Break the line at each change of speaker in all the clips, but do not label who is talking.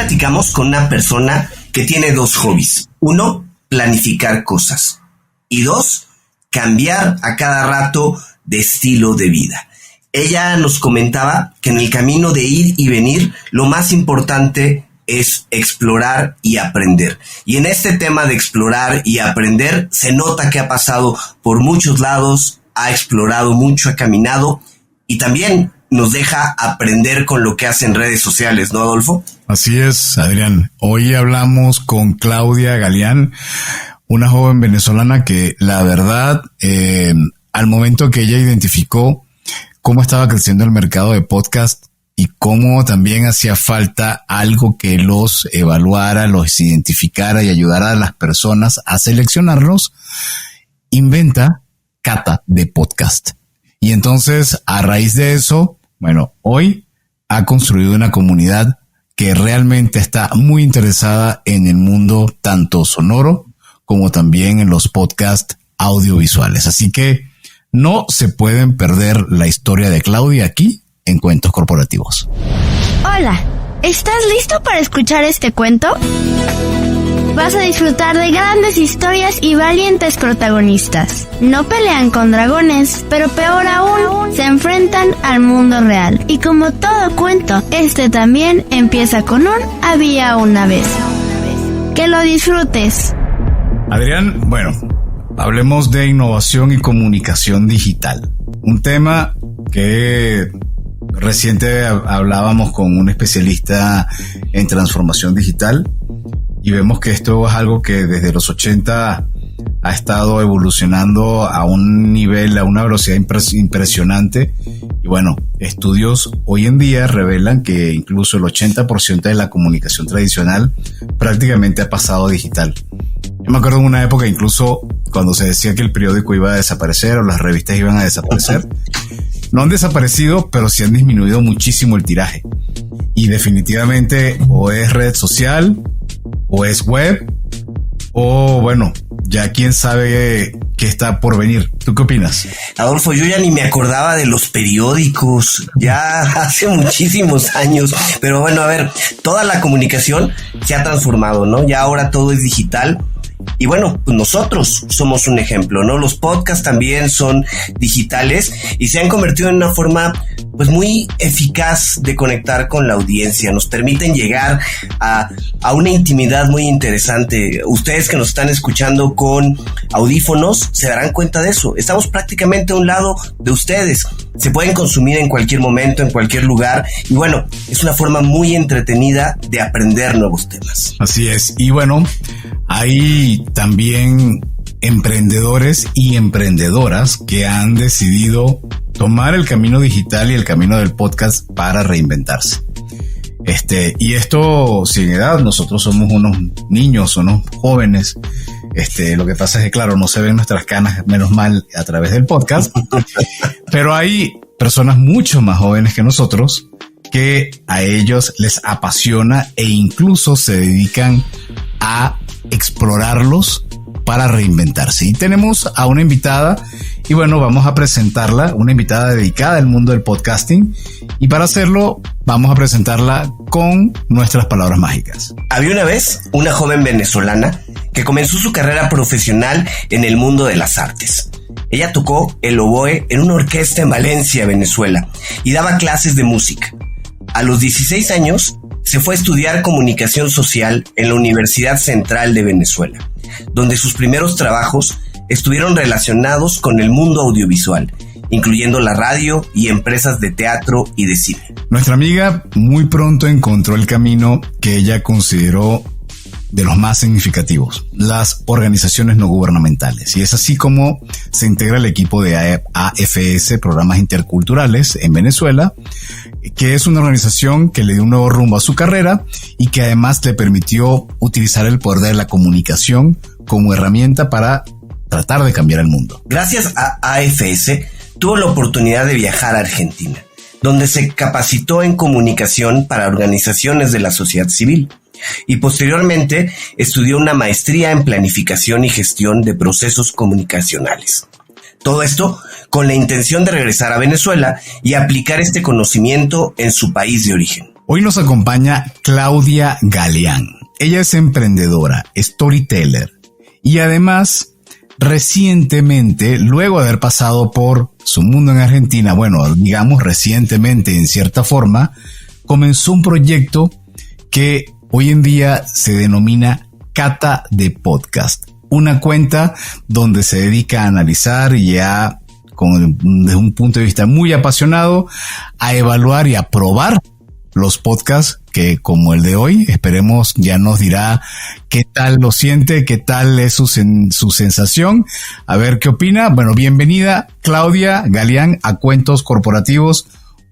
platicamos con una persona que tiene dos hobbies. Uno, planificar cosas. Y dos, cambiar a cada rato de estilo de vida. Ella nos comentaba que en el camino de ir y venir, lo más importante es explorar y aprender. Y en este tema de explorar y aprender, se nota que ha pasado por muchos lados, ha explorado mucho, ha caminado y también nos deja aprender con lo que hace en redes sociales, ¿no, Adolfo?
Así es, Adrián. Hoy hablamos con Claudia Galeán, una joven venezolana que la verdad, al momento que ella identificó cómo estaba creciendo el mercado de podcast y cómo también hacía falta algo que los evaluara, los identificara y ayudara a las personas a seleccionarlos, inventa Cata de Podcast. Y entonces, a raíz de eso, bueno, hoy ha construido una comunidad que realmente está muy interesada en el mundo tanto sonoro como también en los podcasts audiovisuales. Así que no se pueden perder la historia de Claudia aquí en Cuentos Corporativos.
Hola, ¿estás listo para escuchar este cuento? Vas a disfrutar de grandes historias y valientes protagonistas. No pelean con dragones, pero peor aún, se enfrentan al mundo real. Y como todo cuento, este también empieza con un había una vez. ¡Que lo disfrutes!
Adrián, bueno, hablemos de innovación y comunicación digital. Un tema que reciente hablábamos con un especialista en transformación digital y vemos que esto es algo que desde los 80 ha estado evolucionando a un nivel, a una velocidad impresionante. Y bueno, estudios hoy en día revelan que incluso el 80% de la comunicación tradicional prácticamente ha pasado a digital. Yo me acuerdo en una época incluso cuando se decía que el periódico iba a desaparecer o las revistas iban a desaparecer. No han desaparecido, pero sí han disminuido muchísimo el tiraje. Y definitivamente o es red social, o es web, o bueno, ya quién sabe qué está por venir. ¿Tú qué opinas?
Adolfo, yo ya ni me acordaba de los periódicos, ya hace muchísimos años, pero bueno, a ver, toda la comunicación se ha transformado, ¿no? Ya ahora todo es digital. Y bueno, pues nosotros somos un ejemplo, ¿no? Los podcasts también son digitales y se han convertido en una forma pues muy eficaz de conectar con la audiencia. Nos permiten llegar a una intimidad muy interesante. Ustedes que nos están escuchando con audífonos se darán cuenta de eso. Estamos prácticamente a un lado de ustedes. Se pueden consumir en cualquier momento, en cualquier lugar. Y bueno, es una forma muy entretenida de aprender nuevos temas.
Así es. Y bueno, hay también emprendedores y emprendedoras que han decidido tomar el camino digital y el camino del podcast para reinventarse. Y esto sin edad, nosotros somos unos niños, unos jóvenes. Lo que pasa es que, claro, no se ven nuestras canas, menos mal, a través del podcast. Pero hay personas mucho más jóvenes que nosotros que a ellos les apasiona e incluso se dedican a explorarlos para reinventarse. Y tenemos a una invitada y bueno, vamos a presentarla, una invitada dedicada al mundo del podcasting, y para hacerlo vamos a presentarla con nuestras palabras mágicas.
Había una vez una joven venezolana que comenzó su carrera profesional en el mundo de las artes. Ella tocó el oboe en una orquesta en Valencia, Venezuela, y daba clases de música. A los 16 años se fue a estudiar comunicación social en la Universidad Central de Venezuela, donde sus primeros trabajos estuvieron relacionados con el mundo audiovisual, incluyendo la radio y empresas de teatro y de cine.
Nuestra amiga muy pronto encontró el camino que ella consideró de los más significativos, las organizaciones no gubernamentales. Y es así como se integra el equipo de AFS, Programas Interculturales, en Venezuela, que es una organización que le dio un nuevo rumbo a su carrera y que además le permitió utilizar el poder de la comunicación como herramienta para tratar de cambiar el mundo.
Gracias a AFS, tuvo la oportunidad de viajar a Argentina, donde se capacitó en comunicación para organizaciones de la sociedad civil. Y posteriormente estudió una maestría en planificación y gestión de procesos comunicacionales. Todo esto con la intención de regresar a Venezuela y aplicar este conocimiento en su país de origen.
Hoy nos acompaña Claudia Galeán. Ella es emprendedora, storyteller y además recientemente, luego de haber pasado por su mundo en Argentina, bueno, digamos recientemente en cierta forma, comenzó un proyecto que hoy en día se denomina Cata de Podcast. Una cuenta donde se dedica a analizar y desde un punto de vista muy apasionado, a evaluar y a probar los podcasts que, como el de hoy, esperemos ya nos dirá qué tal lo siente, qué tal es su sensación, a ver qué opina. Bueno, bienvenida Claudia Galeán a Cuentos Corporativos.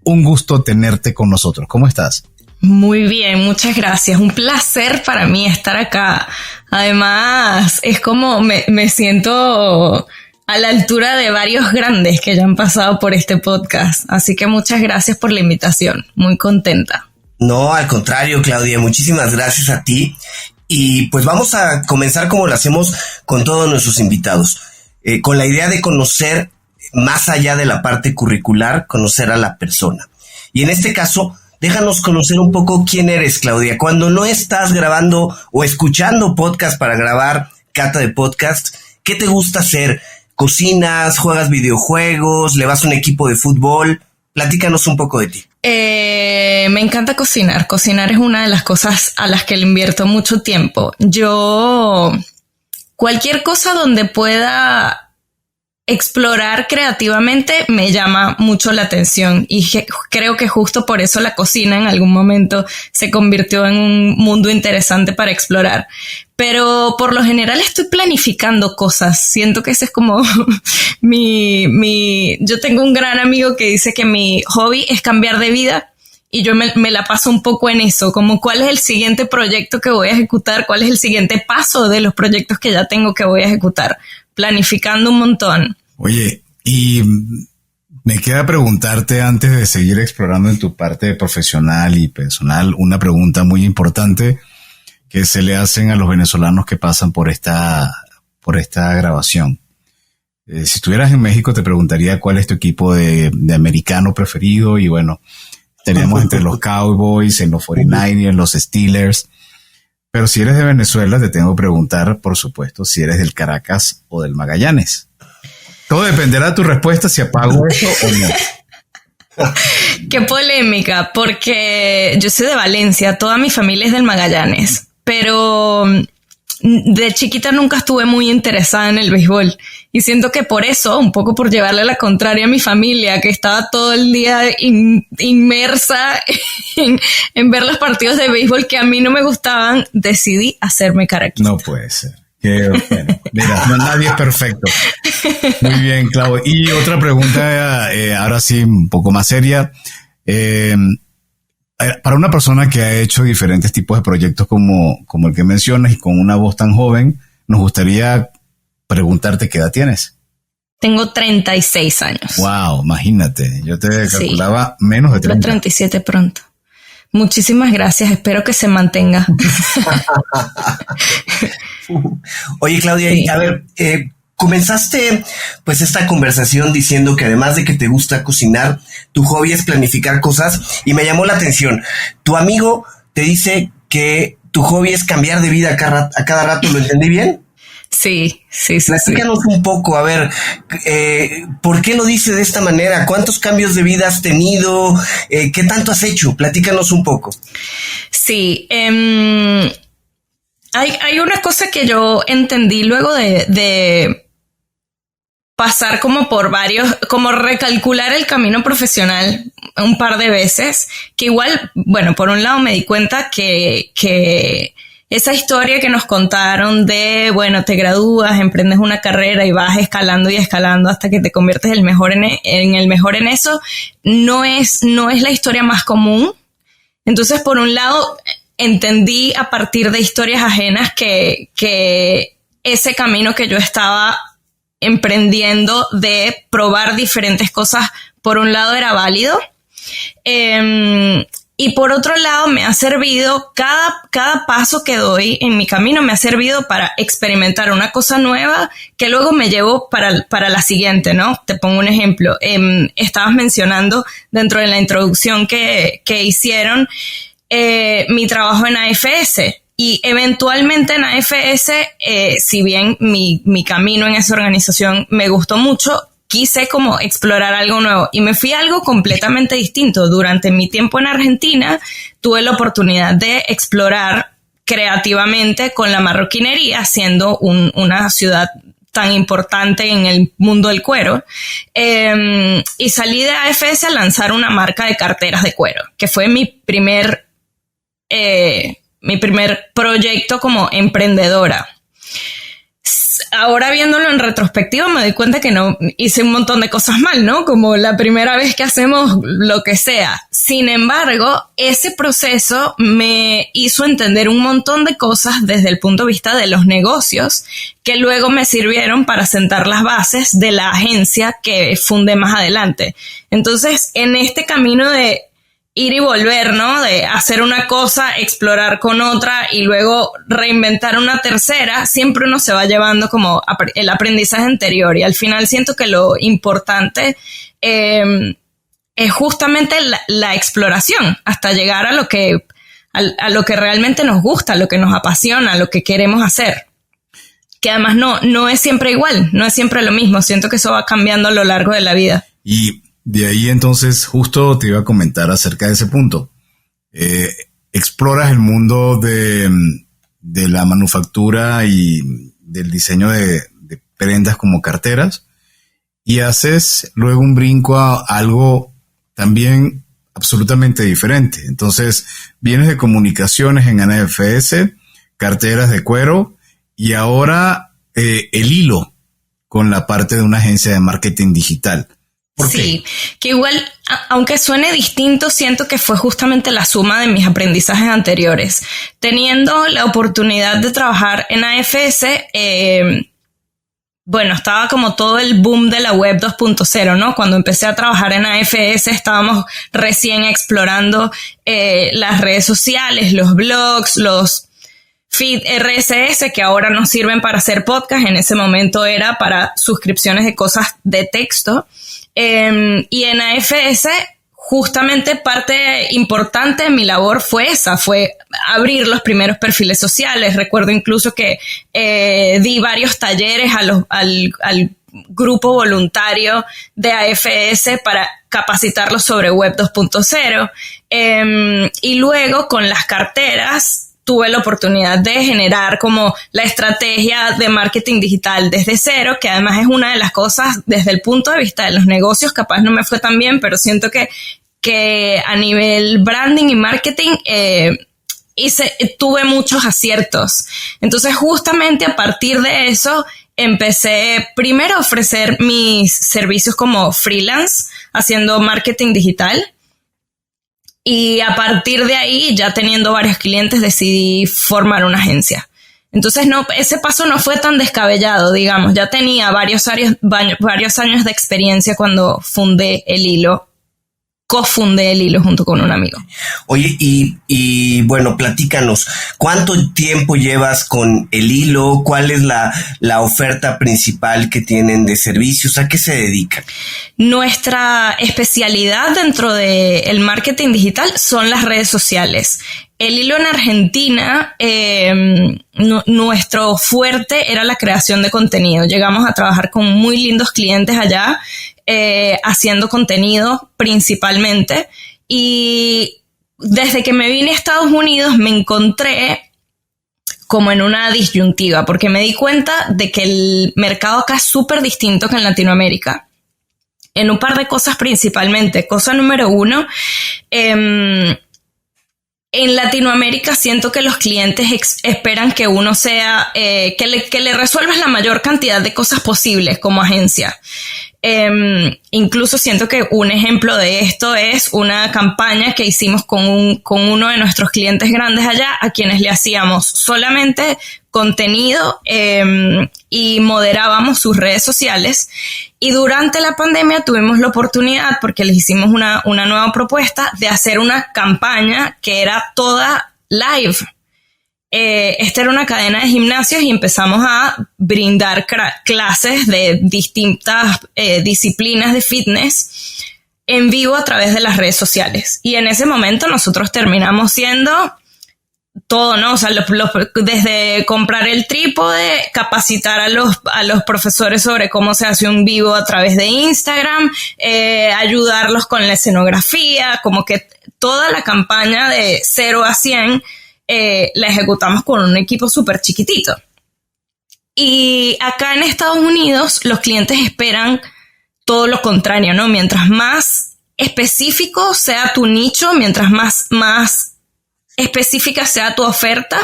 Un gusto tenerte con nosotros. ¿Cómo estás?
Muy bien, muchas gracias. Un placer para mí estar acá. Además, es como me siento a la altura de varios grandes que ya han pasado por este podcast. Así que muchas gracias por la invitación. Muy contenta.
No, al contrario, Claudia, muchísimas gracias a ti. Y pues vamos a comenzar como lo hacemos con todos nuestros invitados, con la idea de conocer más allá de la parte curricular, conocer a la persona. Y en este caso, déjanos conocer un poco quién eres, Claudia. Cuando no estás grabando o escuchando podcast para grabar Cata de Podcast, ¿qué te gusta hacer? ¿Cocinas? ¿Juegas videojuegos? ¿Le vas a un equipo de fútbol? Platícanos un poco de ti.
Me encanta cocinar. Cocinar es una de las cosas a las que le invierto mucho tiempo. Cualquier cosa donde pueda explorar creativamente me llama mucho la atención y creo que justo por eso la cocina en algún momento se convirtió en un mundo interesante para explorar. Pero por lo general estoy planificando cosas. Siento que ese es como yo tengo un gran amigo que dice que mi hobby es cambiar de vida y yo me la paso un poco en eso, como cuál es el siguiente proyecto que voy a ejecutar, cuál es el siguiente paso de los proyectos que ya tengo que voy a ejecutar, planificando un montón.
Oye, y me queda preguntarte antes de seguir explorando en tu parte profesional y personal, una pregunta muy importante que se le hacen a los venezolanos que pasan por esta grabación. Si estuvieras en México te preguntaría cuál es tu equipo de americano preferido y bueno, estaríamos entre los Cowboys, en los 49ers, en los Steelers. Pero si eres de Venezuela te tengo que preguntar, por supuesto, si eres del Caracas o del Magallanes. Todo dependerá de tu respuesta si apago eso o no.
Qué polémica, porque yo soy de Valencia, toda mi familia es del Magallanes, pero de chiquita nunca estuve muy interesada en el béisbol y siento que por eso, un poco por llevarle la contraria a mi familia, que estaba todo el día inmersa en ver los partidos de béisbol que a mí no me gustaban, decidí hacerme caraquista.
No puede ser. Bueno, mira, nadie es perfecto. Muy bien, Clau. Y otra pregunta, ahora sí, un poco más seria. Para una persona que ha hecho diferentes tipos de proyectos como el que mencionas y con una voz tan joven, nos gustaría preguntarte qué edad tienes.
Tengo 36 años.
Wow, imagínate. Yo te calculaba menos de 30.
37 pronto. Muchísimas gracias. Espero que se mantenga.
Oye, Claudia, sí. A ver, comenzaste pues esta conversación diciendo que además de que te gusta cocinar, tu hobby es planificar cosas y me llamó la atención. Tu amigo te dice que tu hobby es cambiar de vida a cada rato, ¿lo entendí bien?
Sí.
Platícanos un poco, a ver, ¿por qué lo dice de esta manera? ¿Cuántos cambios de vida has tenido? ¿Qué tanto has hecho? Platícanos un poco.
Sí, hay una cosa que yo entendí luego de pasar como por como recalcular el camino profesional un par de veces, que igual, bueno, por un lado me di cuenta que esa historia que nos contaron de, bueno, te gradúas, emprendes una carrera y vas escalando y escalando hasta que te conviertes en el mejor en eso, no es la historia más común. Entonces, por un lado, entendí a partir de historias ajenas que ese camino que yo estaba emprendiendo de probar diferentes cosas, por un lado era válido. Y por otro lado, me ha servido, cada paso que doy en mi camino me ha servido para experimentar una cosa nueva que luego me llevo para la siguiente, ¿no? Te pongo un ejemplo. Estabas mencionando dentro de la introducción que hicieron mi trabajo en AFS. Y eventualmente en AFS, si bien mi camino en esa organización me gustó mucho, quise como explorar algo nuevo y me fui a algo completamente distinto. Durante mi tiempo en Argentina tuve la oportunidad de explorar creativamente con la marroquinería, siendo una ciudad tan importante en el mundo del cuero, y salí de AFS a lanzar una marca de carteras de cuero, que fue mi primer proyecto como emprendedora. Ahora viéndolo en retrospectiva me doy cuenta que no hice un montón de cosas mal, ¿no? Como la primera vez que hacemos lo que sea. Sin embargo, ese proceso me hizo entender un montón de cosas desde el punto de vista de los negocios que luego me sirvieron para sentar las bases de la agencia que fundé más adelante. Entonces, en este camino de ir y volver, ¿no? De hacer una cosa, explorar con otra y luego reinventar una tercera, siempre uno se va llevando como el aprendizaje anterior y al final siento que lo importante es justamente la exploración hasta llegar a lo que realmente nos gusta, a lo que nos apasiona, a lo que queremos hacer. Que además no es siempre igual, no es siempre lo mismo. Siento que eso va cambiando a lo largo de la vida.
Y de ahí entonces justo te iba a comentar acerca de ese punto. Exploras el mundo de la manufactura y del diseño de prendas como carteras y haces luego un brinco a algo también absolutamente diferente. Entonces vienes de comunicaciones en AFS, carteras de cuero y ahora el hilo con la parte de una agencia de marketing digital.
Sí, que igual, aunque suene distinto, siento que fue justamente la suma de mis aprendizajes anteriores. Teniendo la oportunidad de trabajar en AFS, estaba como todo el boom de la web 2.0, ¿no? Cuando empecé a trabajar en AFS estábamos recién explorando las redes sociales, los blogs, los feed RSS que ahora nos sirven para hacer podcast. En ese momento era para suscripciones de cosas de texto. Y en AFS justamente parte importante de mi labor fue abrir los primeros perfiles sociales. Recuerdo incluso que di varios talleres al grupo voluntario de AFS para capacitarlos sobre web 2.0, y luego con las carteras tuve la oportunidad de generar como la estrategia de marketing digital desde cero, que además es una de las cosas desde el punto de vista de los negocios, capaz no me fue tan bien, pero siento que a nivel branding y marketing tuve muchos aciertos. Entonces justamente a partir de eso empecé primero a ofrecer mis servicios como freelance haciendo marketing digital. Y a partir de ahí, ya teniendo varios clientes, decidí formar una agencia. Entonces, ese paso no fue tan descabellado, digamos. Ya tenía varios años de experiencia cuando cofundé el hilo junto con un amigo.
Oye, y bueno, platícanos, ¿cuánto tiempo llevas con el hilo? ¿Cuál es la oferta principal que tienen de servicios? ¿A qué se dedican?
Nuestra especialidad dentro del marketing digital son las redes sociales. El hilo en Argentina, nuestro fuerte era la creación de contenido. Llegamos a trabajar con muy lindos clientes allá, haciendo contenido principalmente. Y desde que me vine a Estados Unidos me encontré como en una disyuntiva, porque me di cuenta de que el mercado acá es súper distinto que en Latinoamérica. En un par de cosas principalmente. Cosa número 1, en Latinoamérica siento que los clientes esperan que uno sea, que le resuelvas la mayor cantidad de cosas posibles como agencia. Incluso siento que un ejemplo de esto es una campaña que hicimos con uno de nuestros clientes grandes allá, a quienes le hacíamos solamente contenido y moderábamos sus redes sociales. Y durante la pandemia tuvimos la oportunidad, porque les hicimos una nueva propuesta, de hacer una campaña que era toda live. Esta era una cadena de gimnasios y empezamos a brindar clases de distintas disciplinas de fitness en vivo a través de las redes sociales. Y en ese momento nosotros terminamos siendo todo, ¿no? O sea, desde comprar el trípode, capacitar a los profesores sobre cómo se hace un vivo a través de Instagram, ayudarlos con la escenografía, como que toda la campaña de 0 a 100 la ejecutamos con un equipo súper chiquitito. Y acá en Estados Unidos los clientes esperan todo lo contrario, ¿no? Mientras más específico sea tu nicho, mientras más específica sea tu oferta,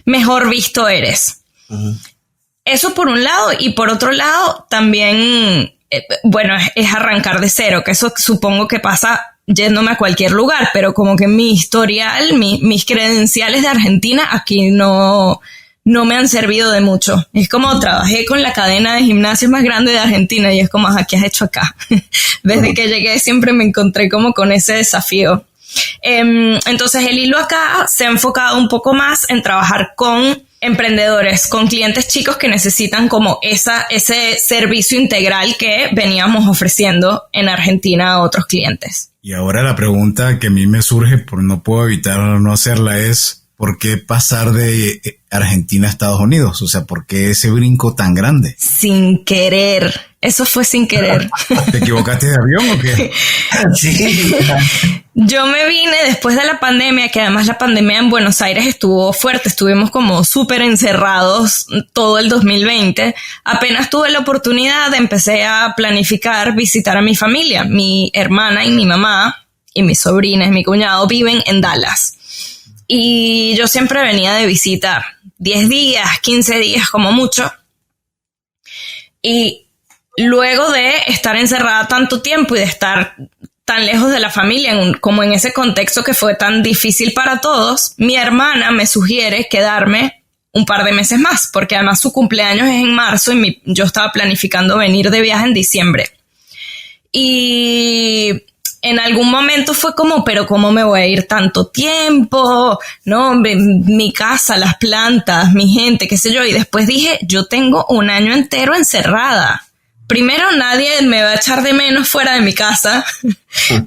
mejor visto eres. Uh-huh. Eso por un lado, y por otro lado también, es arrancar de cero, que eso supongo que pasa yéndome a cualquier lugar, pero como que mi historial, mis credenciales de Argentina aquí no me han servido de mucho. Es como trabajé con la cadena de gimnasios más grande de Argentina y es como, ¿qué has hecho acá? Desde que llegué siempre me encontré como con ese desafío. Entonces el hilo acá se ha enfocado un poco más en trabajar con emprendedores, con clientes chicos que necesitan como ese servicio integral que veníamos ofreciendo en Argentina a otros clientes.
Y ahora la pregunta que a mí me surge, por no puedo evitar no hacerla, es ¿por qué pasar de Argentina a Estados Unidos? O sea, ¿por qué ese brinco tan grande?
Sin querer. Eso fue sin querer.
¿Te equivocaste de avión o qué?
Sí.
Yo me vine después de la pandemia, que además la pandemia en Buenos Aires estuvo fuerte. Estuvimos como súper encerrados todo el 2020. Apenas tuve la oportunidad, empecé a planificar visitar a mi familia. Mi hermana y mi mamá y mis sobrinas, mi cuñado viven en Dallas. Y yo siempre venía de visita 10 días, 15 días como mucho. Y luego de estar encerrada tanto tiempo y de estar tan lejos de la familia, como en ese contexto que fue tan difícil para todos, mi hermana me sugiere quedarme un par de meses más, porque además su cumpleaños es en marzo y yo estaba planificando venir de viaje en diciembre. Y en algún momento fue como, pero ¿cómo me voy a ir tanto tiempo? No, mi casa, las plantas, mi gente, qué sé yo. Y después dije, yo tengo un año entero encerrada. Primero, nadie me va a echar de menos fuera de mi casa.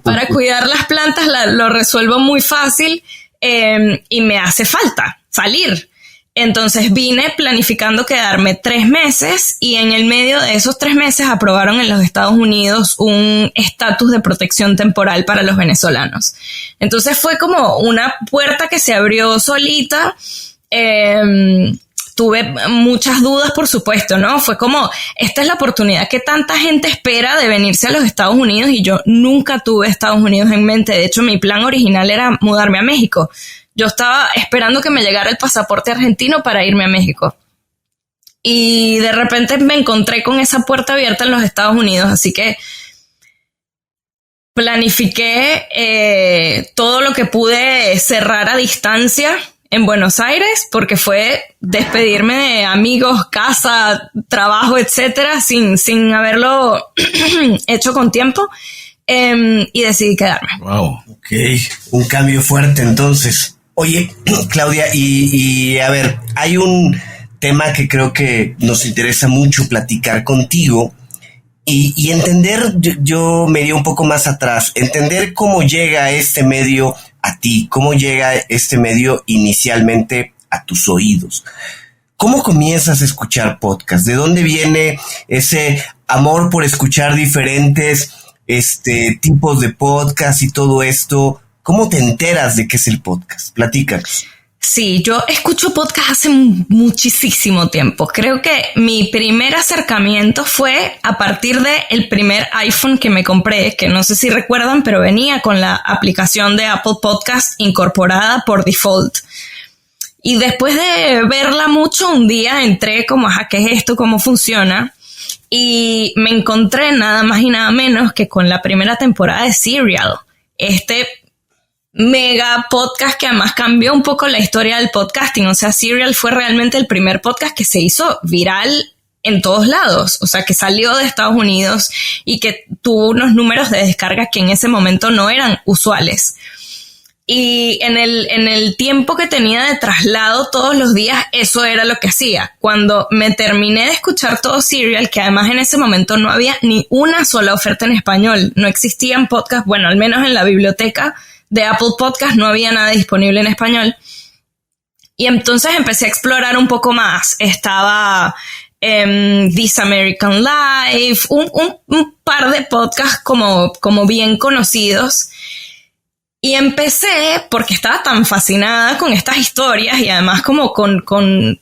Para cuidar las plantas lo resuelvo muy fácil y me hace falta salir. Entonces vine planificando quedarme 3 meses y en el medio de esos 3 meses aprobaron en los Estados Unidos un estatus de protección temporal para los venezolanos. Entonces fue como una puerta que se abrió solita. Tuve muchas dudas, por supuesto, ¿no? Fue como, esta es la oportunidad que tanta gente espera de venirse a los Estados Unidos y yo nunca tuve Estados Unidos en mente. De hecho, mi plan original era mudarme a México. Yo estaba esperando que me llegara el pasaporte argentino para irme a México. Y de repente me encontré con esa puerta abierta en los Estados Unidos, así que planifiqué todo lo que pude cerrar a distancia en Buenos Aires, porque fue despedirme de amigos, casa, trabajo, etcétera, sin haberlo hecho con tiempo, y decidí quedarme.
Wow, ok, un cambio fuerte entonces. Oye, Claudia, y a ver, hay un tema que creo que nos interesa mucho platicar contigo y entender, yo me iría un poco más atrás, entender cómo llega este medio a ti, cómo llega este medio inicialmente a tus oídos. ¿Cómo comienzas a escuchar podcast? ¿De dónde viene ese amor por escuchar diferentes tipos de podcast y todo esto? ¿Cómo te enteras de qué es el podcast? Platícanos.
Sí, yo escucho podcast hace muchísimo tiempo. Creo que mi primer acercamiento fue a partir del primer iPhone que me compré, que no sé si recuerdan, pero venía con la aplicación de Apple Podcast incorporada por default. Y después de verla mucho, un día entré como, ¿qué es esto? ¿Cómo funciona? Y me encontré nada más y nada menos que con la primera temporada de Serial. Mega podcast que además cambió un poco la historia del podcasting. O sea, Serial fue realmente el primer podcast que se hizo viral en todos lados. O sea, que salió de Estados Unidos y que tuvo unos números de descarga que en ese momento no eran usuales. Y en el tiempo que tenía de traslado todos los días, eso era lo que hacía. Cuando me terminé de escuchar todo Serial, que además en ese momento no había ni una sola oferta en español, no existían podcasts, bueno, al menos en la biblioteca de Apple Podcast no había nada disponible en español. Y entonces empecé a explorar un poco más. Estaba This American Life, un par de podcasts como bien conocidos. Y empecé porque estaba tan fascinada con estas historias y además como con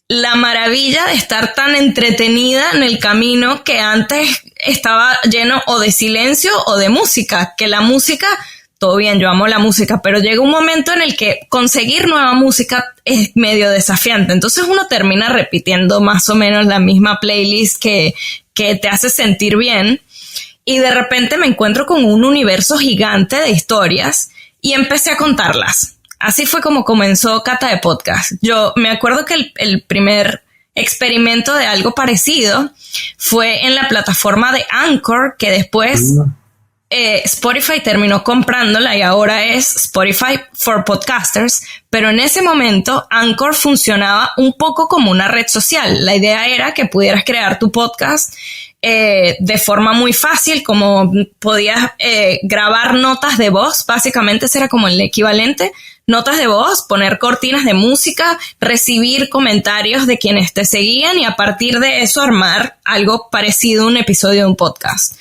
la maravilla de estar tan entretenida en el camino, que antes estaba lleno o de silencio o de música, que la música, todo bien, yo amo la música, pero llega un momento en el que conseguir nueva música es medio desafiante. Entonces uno termina repitiendo más o menos la misma playlist que te hace sentir bien. Y de repente me encuentro con un universo gigante de historias y empecé a contarlas. Así fue como comenzó Cata de Podcast. Yo me acuerdo que el primer experimento de algo parecido fue en la plataforma de Anchor, que después Spotify terminó comprándola y ahora es Spotify for Podcasters. Pero en ese momento Anchor funcionaba un poco como una red social. La idea era que pudieras crear tu podcast de forma muy fácil, como podías grabar notas de voz, básicamente ese era como el equivalente, notas de voz, poner cortinas de música, recibir comentarios de quienes te seguían y a partir de eso armar algo parecido a un episodio de un podcast.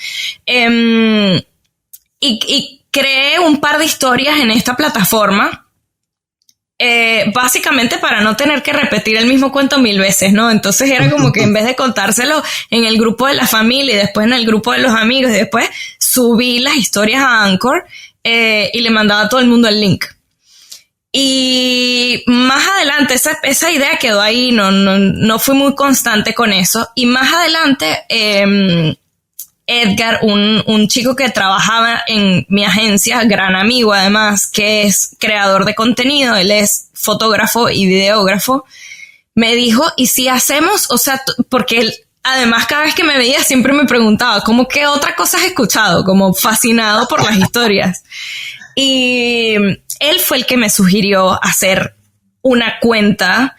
Y creé un par de historias en esta plataforma, básicamente para no tener que repetir el mismo cuento 1000 veces, ¿no? Entonces era como que en vez de contárselo en el grupo de la familia y después en el grupo de los amigos y después subí las historias a Anchor y le mandaba a todo el mundo el link. Y más adelante esa idea quedó ahí, no fui muy constante con eso. Y más adelante Edgar, un chico que trabajaba en mi agencia, gran amigo además, que es creador de contenido, él es fotógrafo y videógrafo, me dijo, ¿y si hacemos? O sea, porque él, además cada vez que me veía siempre me preguntaba, ¿cómo qué otra cosa has escuchado? Como fascinado por las historias. Y él fue el que me sugirió hacer una cuenta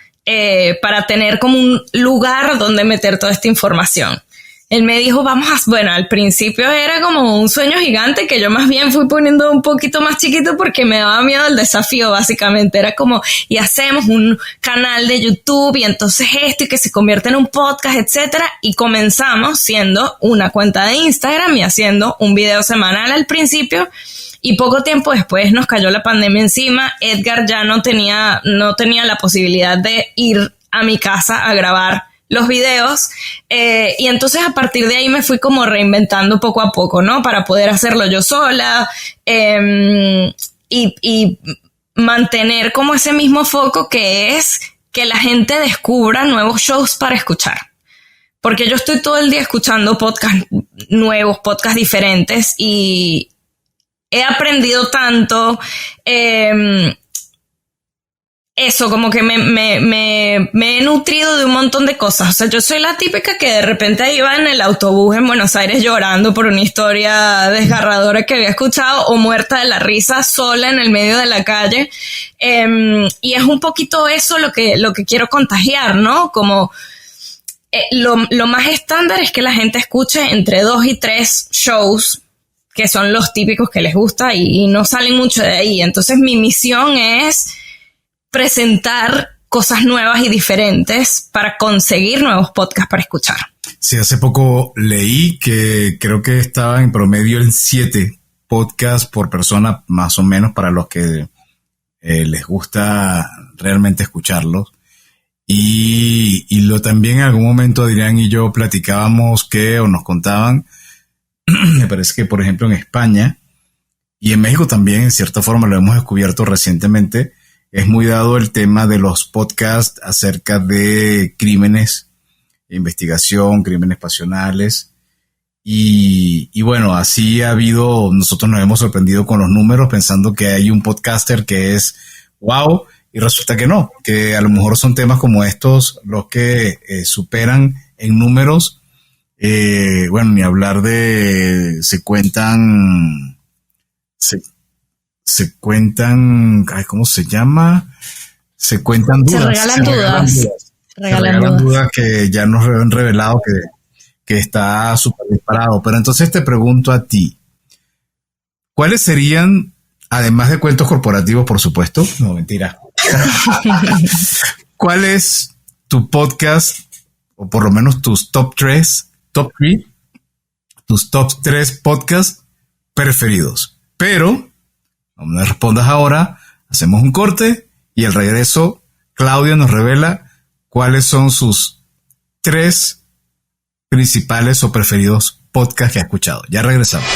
para tener como un lugar donde meter toda esta información. Él me dijo, bueno, al principio era como un sueño gigante que yo más bien fui poniendo un poquito más chiquito porque me daba miedo el desafío, básicamente. Era como, y hacemos un canal de YouTube y entonces esto y que se convierte en un podcast, etcétera. Y comenzamos siendo una cuenta de Instagram y haciendo un video semanal al principio. Y poco tiempo después nos cayó la pandemia encima. Edgar ya no tenía la posibilidad de ir a mi casa a grabar los videos, y entonces a partir de ahí me fui como reinventando poco a poco, ¿no? Para poder hacerlo yo sola, y mantener como ese mismo foco que es que la gente descubra nuevos shows para escuchar. Porque yo estoy todo el día escuchando podcasts nuevos, podcasts diferentes, y he aprendido tanto, eso, como que me he nutrido de un montón de cosas. O sea, yo soy la típica que de repente iba en el autobús en Buenos Aires llorando por una historia desgarradora que había escuchado o muerta de la risa sola en el medio de la calle. Y es un poquito eso lo que quiero contagiar, ¿no? Como lo más estándar es que la gente escuche entre 2 y 3 shows que son los típicos que les gusta y no salen mucho de ahí. Entonces mi misión es presentar cosas nuevas y diferentes para conseguir nuevos podcasts para escuchar.
Sí, hace poco leí que creo que estaba en promedio en 7 podcasts por persona, más o menos, para los que les gusta realmente escucharlos. Y también en algún momento Adrián y yo platicábamos o nos contaban, me parece que por ejemplo en España y en México también, en cierta forma lo hemos descubierto recientemente, es muy dado el tema de los podcasts acerca de crímenes, investigación, crímenes pasionales. Y bueno, así ha habido, nosotros nos hemos sorprendido con los números pensando que hay un podcaster que es wow, y resulta que no, que a lo mejor son temas como estos los que superan en números. Bueno, ni hablar de se se cuentan, ¿cómo se llama? Se cuentan dudas.
Se regalan dudas.
Regalan dudas que ya nos han revelado que está súper disparado. Pero entonces te pregunto a ti, ¿cuáles serían, además de cuentos corporativos, por supuesto? No, mentira. ¿Cuál es tu podcast, o por lo menos tus top 3, tus top 3 podcasts preferidos? Pero no me respondas ahora, hacemos un corte y al regreso Claudia nos revela cuáles son sus 3 principales o preferidos podcasts que ha escuchado. Ya regresamos.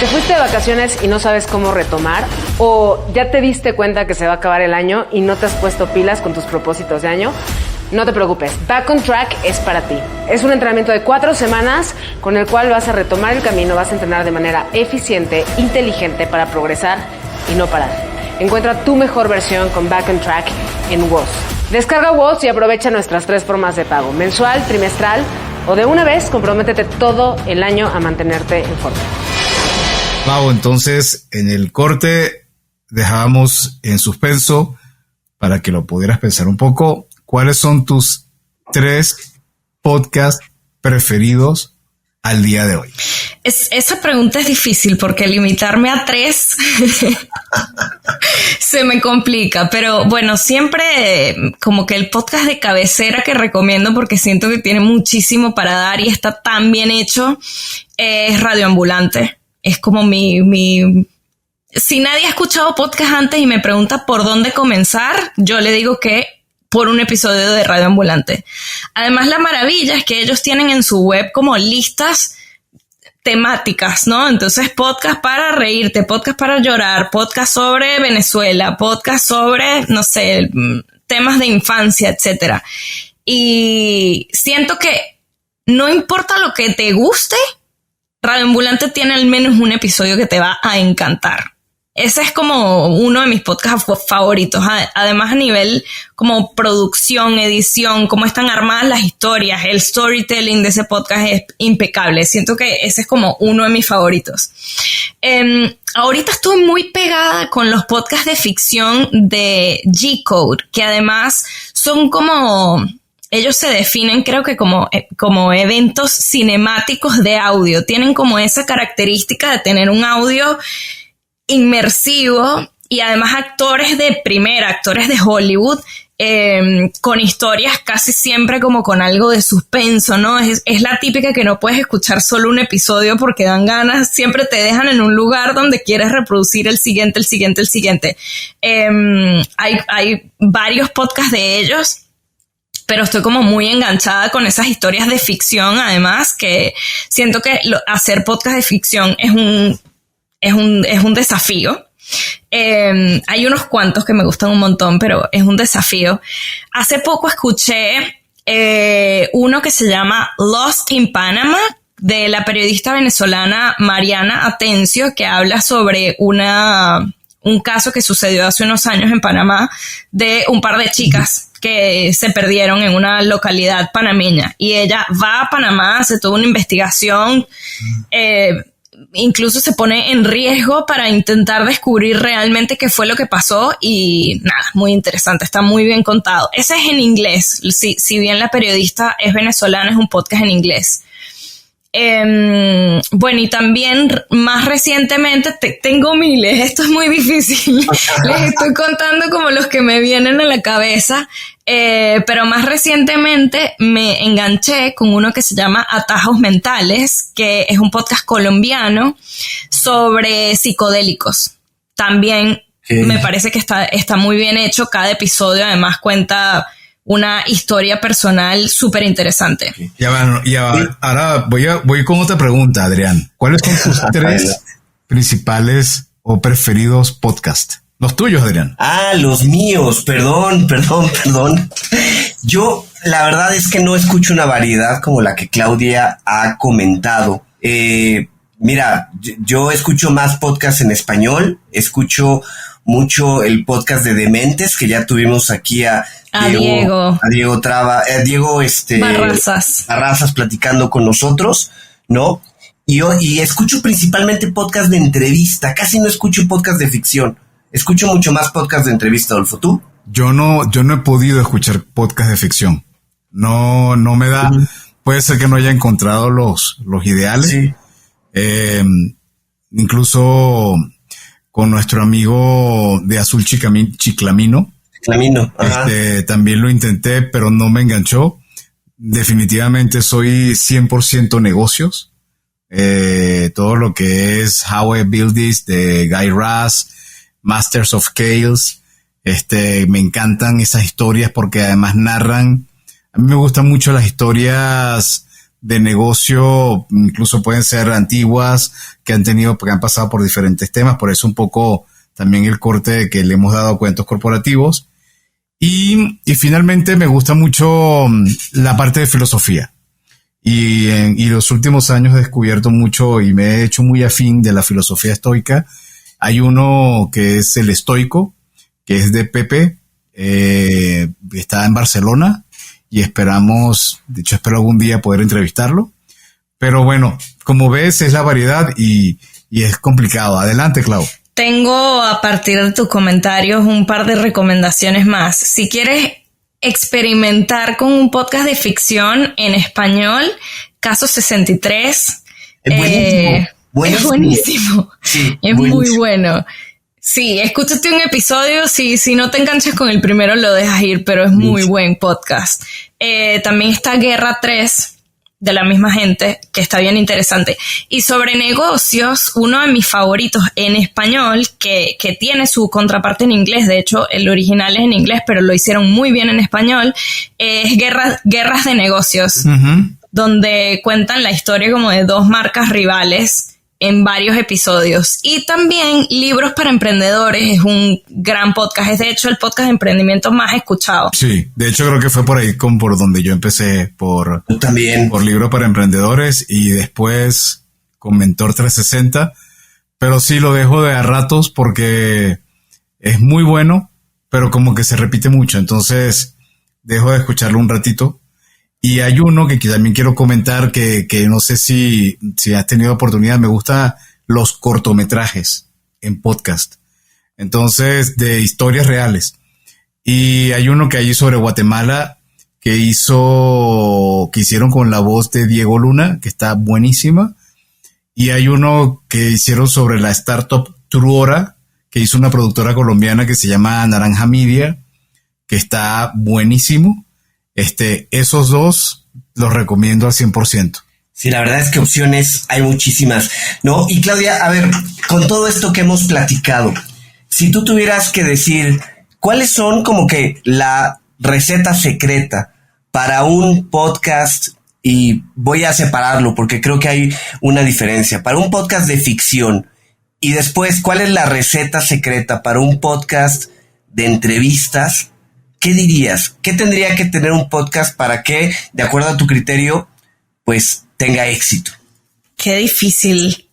¿Te fuiste de vacaciones y no sabes cómo retomar? ¿O ya te diste cuenta que se va a acabar el año y no te has puesto pilas con tus propósitos de año? No te preocupes, Back on Track es para ti. Es un entrenamiento de 4 semanas con el cual vas a retomar el camino, vas a entrenar de manera eficiente, inteligente para progresar y no parar. Encuentra tu mejor versión con Back on Track en Woz. Descarga Woz y aprovecha nuestras 3 formas de pago: mensual, trimestral o de una vez. Comprométete todo el año a mantenerte en forma.
Wow, entonces en el corte dejábamos en suspenso, para que lo pudieras pensar un poco, ¿cuáles son tus 3 podcasts preferidos al día de hoy?
Esa pregunta es difícil porque limitarme a 3 se me complica, pero bueno, siempre como que el podcast de cabecera que recomiendo porque siento que tiene muchísimo para dar y está tan bien hecho es Radio Ambulante. Es como si nadie ha escuchado podcast antes y me pregunta por dónde comenzar, yo le digo que por un episodio de Radio Ambulante. Además, la maravilla es que ellos tienen en su web como listas temáticas, ¿no? Entonces, podcast para reírte, podcast para llorar, podcast sobre Venezuela, podcast sobre, no sé, temas de infancia, etcétera. Y siento que no importa lo que te guste, Radio Ambulante tiene al menos un episodio que te va a encantar. Ese es como uno de mis podcasts favoritos. Además, a nivel como producción, edición, cómo están armadas las historias, el storytelling de ese podcast es impecable. Siento que ese es como uno de mis favoritos. Ahorita estoy muy pegada con los podcasts de ficción de G-Code, que además son como... Ellos se definen, creo que como eventos cinemáticos de audio. Tienen como esa característica de tener un audio inmersivo y además actores de primera, actores de Hollywood, con historias casi siempre como con algo de suspenso, ¿no? Es la típica que no puedes escuchar solo un episodio porque dan ganas, siempre te dejan en un lugar donde quieres reproducir el siguiente. Hay varios podcasts de ellos, pero estoy como muy enganchada con esas historias de ficción, además, que siento que hacer podcast de ficción es un desafío. Hay unos cuantos que me gustan un montón, pero es un desafío. Hace poco escuché uno que se llama Lost in Panama, de la periodista venezolana Mariana Atencio, que habla sobre un caso que sucedió hace unos años en Panamá de un par de chicas que se perdieron en una localidad panameña. Y ella va a Panamá, hace toda una investigación, incluso se pone en riesgo para intentar descubrir realmente qué fue lo que pasó y nada, muy interesante, está muy bien contado. Ese es en inglés, si bien la periodista es venezolana, es un podcast en inglés. Bueno, y también más recientemente tengo miles, esto es muy difícil. Les estoy contando como los que me vienen a la cabeza, pero más recientemente me enganché con uno que se llama Atajos Mentales, que es un podcast colombiano sobre psicodélicos. También me parece que está muy bien hecho. Cada episodio además cuenta una historia personal súper interesante.
Ya va. Ahora voy con otra pregunta, Adrián. ¿Cuáles son tus 3 principales o preferidos podcasts? Los tuyos, Adrián.
Los míos. Perdón. Yo, la verdad es que no escucho una variedad como la que Claudia ha comentado. Mira, yo escucho más podcasts en español. Escucho mucho el podcast de Dementes, que ya tuvimos aquí a Diego Barrazas platicando con nosotros, ¿no? Y escucho principalmente podcast de entrevista, casi no escucho podcast de ficción, escucho mucho más podcast de entrevista, Adolfo. ¿Tú?
Yo no he podido escuchar podcast de ficción. No me da. Puede ser que no haya encontrado los ideales.
Sí.
Incluso con nuestro amigo de Azul Chiclamino. También lo intenté, pero no me enganchó. Definitivamente soy 100% negocios. Todo lo que es How I Build This de Guy Raz, Masters of Chaos. Me encantan esas historias porque además narran. A mí me gustan mucho las historias de negocio, incluso pueden ser antiguas, que han pasado por diferentes temas. Por eso un poco también el corte que le hemos dado a cuentos corporativos. Y finalmente me gusta mucho la parte de filosofía. Y los últimos años he descubierto mucho y me he hecho muy afín de la filosofía estoica. Hay uno que es el estoico, que es de Pepe, está en Barcelona y espero algún día poder entrevistarlo. Pero bueno, como ves, es la variedad y es complicado. Adelante, Clau.
Tengo, a partir de tus comentarios, un par de recomendaciones más. Si quieres experimentar con un podcast de ficción en español, Caso 63.
Es buenísimo.
Es buenísimo.
Sí,
es buenísimo. Muy bueno. Sí, escúchate un episodio. Si no te enganchas con el primero, lo dejas ir, pero es muy buen podcast. También está Guerra 3, de la misma gente, que está bien interesante. Y sobre negocios, uno de mis favoritos en español, que tiene su contraparte en inglés, de hecho el original es en inglés, pero lo hicieron muy bien en español, es Guerras de Negocios, donde cuentan la historia como de dos marcas rivales en varios episodios. Y también Libros para Emprendedores es un gran podcast. Es de hecho el podcast de emprendimiento más escuchado.
Sí, de hecho creo que fue por ahí por donde yo empecé, por Libros para Emprendedores y después con Mentor 360. Pero sí lo dejo de a ratos porque es muy bueno, pero como que se repite mucho. Entonces dejo de escucharlo un ratito. Y hay uno que también quiero comentar que no sé si has tenido oportunidad. Me gustan los cortometrajes en podcast. Entonces, de historias reales. Y hay uno que hay sobre Guatemala que hicieron con la voz de Diego Luna, que está buenísima. Y hay uno que hicieron sobre la startup Truora, que hizo una productora colombiana que se llama Naranja Media, que está buenísimo. Esos dos los recomiendo al 100%.
Sí, la verdad es que opciones hay muchísimas, ¿no? Y Claudia, a ver, con todo esto que hemos platicado, si tú tuvieras que decir cuáles son como que la receta secreta para un podcast, y voy a separarlo porque creo que hay una diferencia, para un podcast de ficción, y después, ¿cuál es la receta secreta para un podcast de entrevistas? ¿Qué dirías? ¿Qué tendría que tener un podcast para que, de acuerdo a tu criterio, pues tenga éxito?
Qué difícil.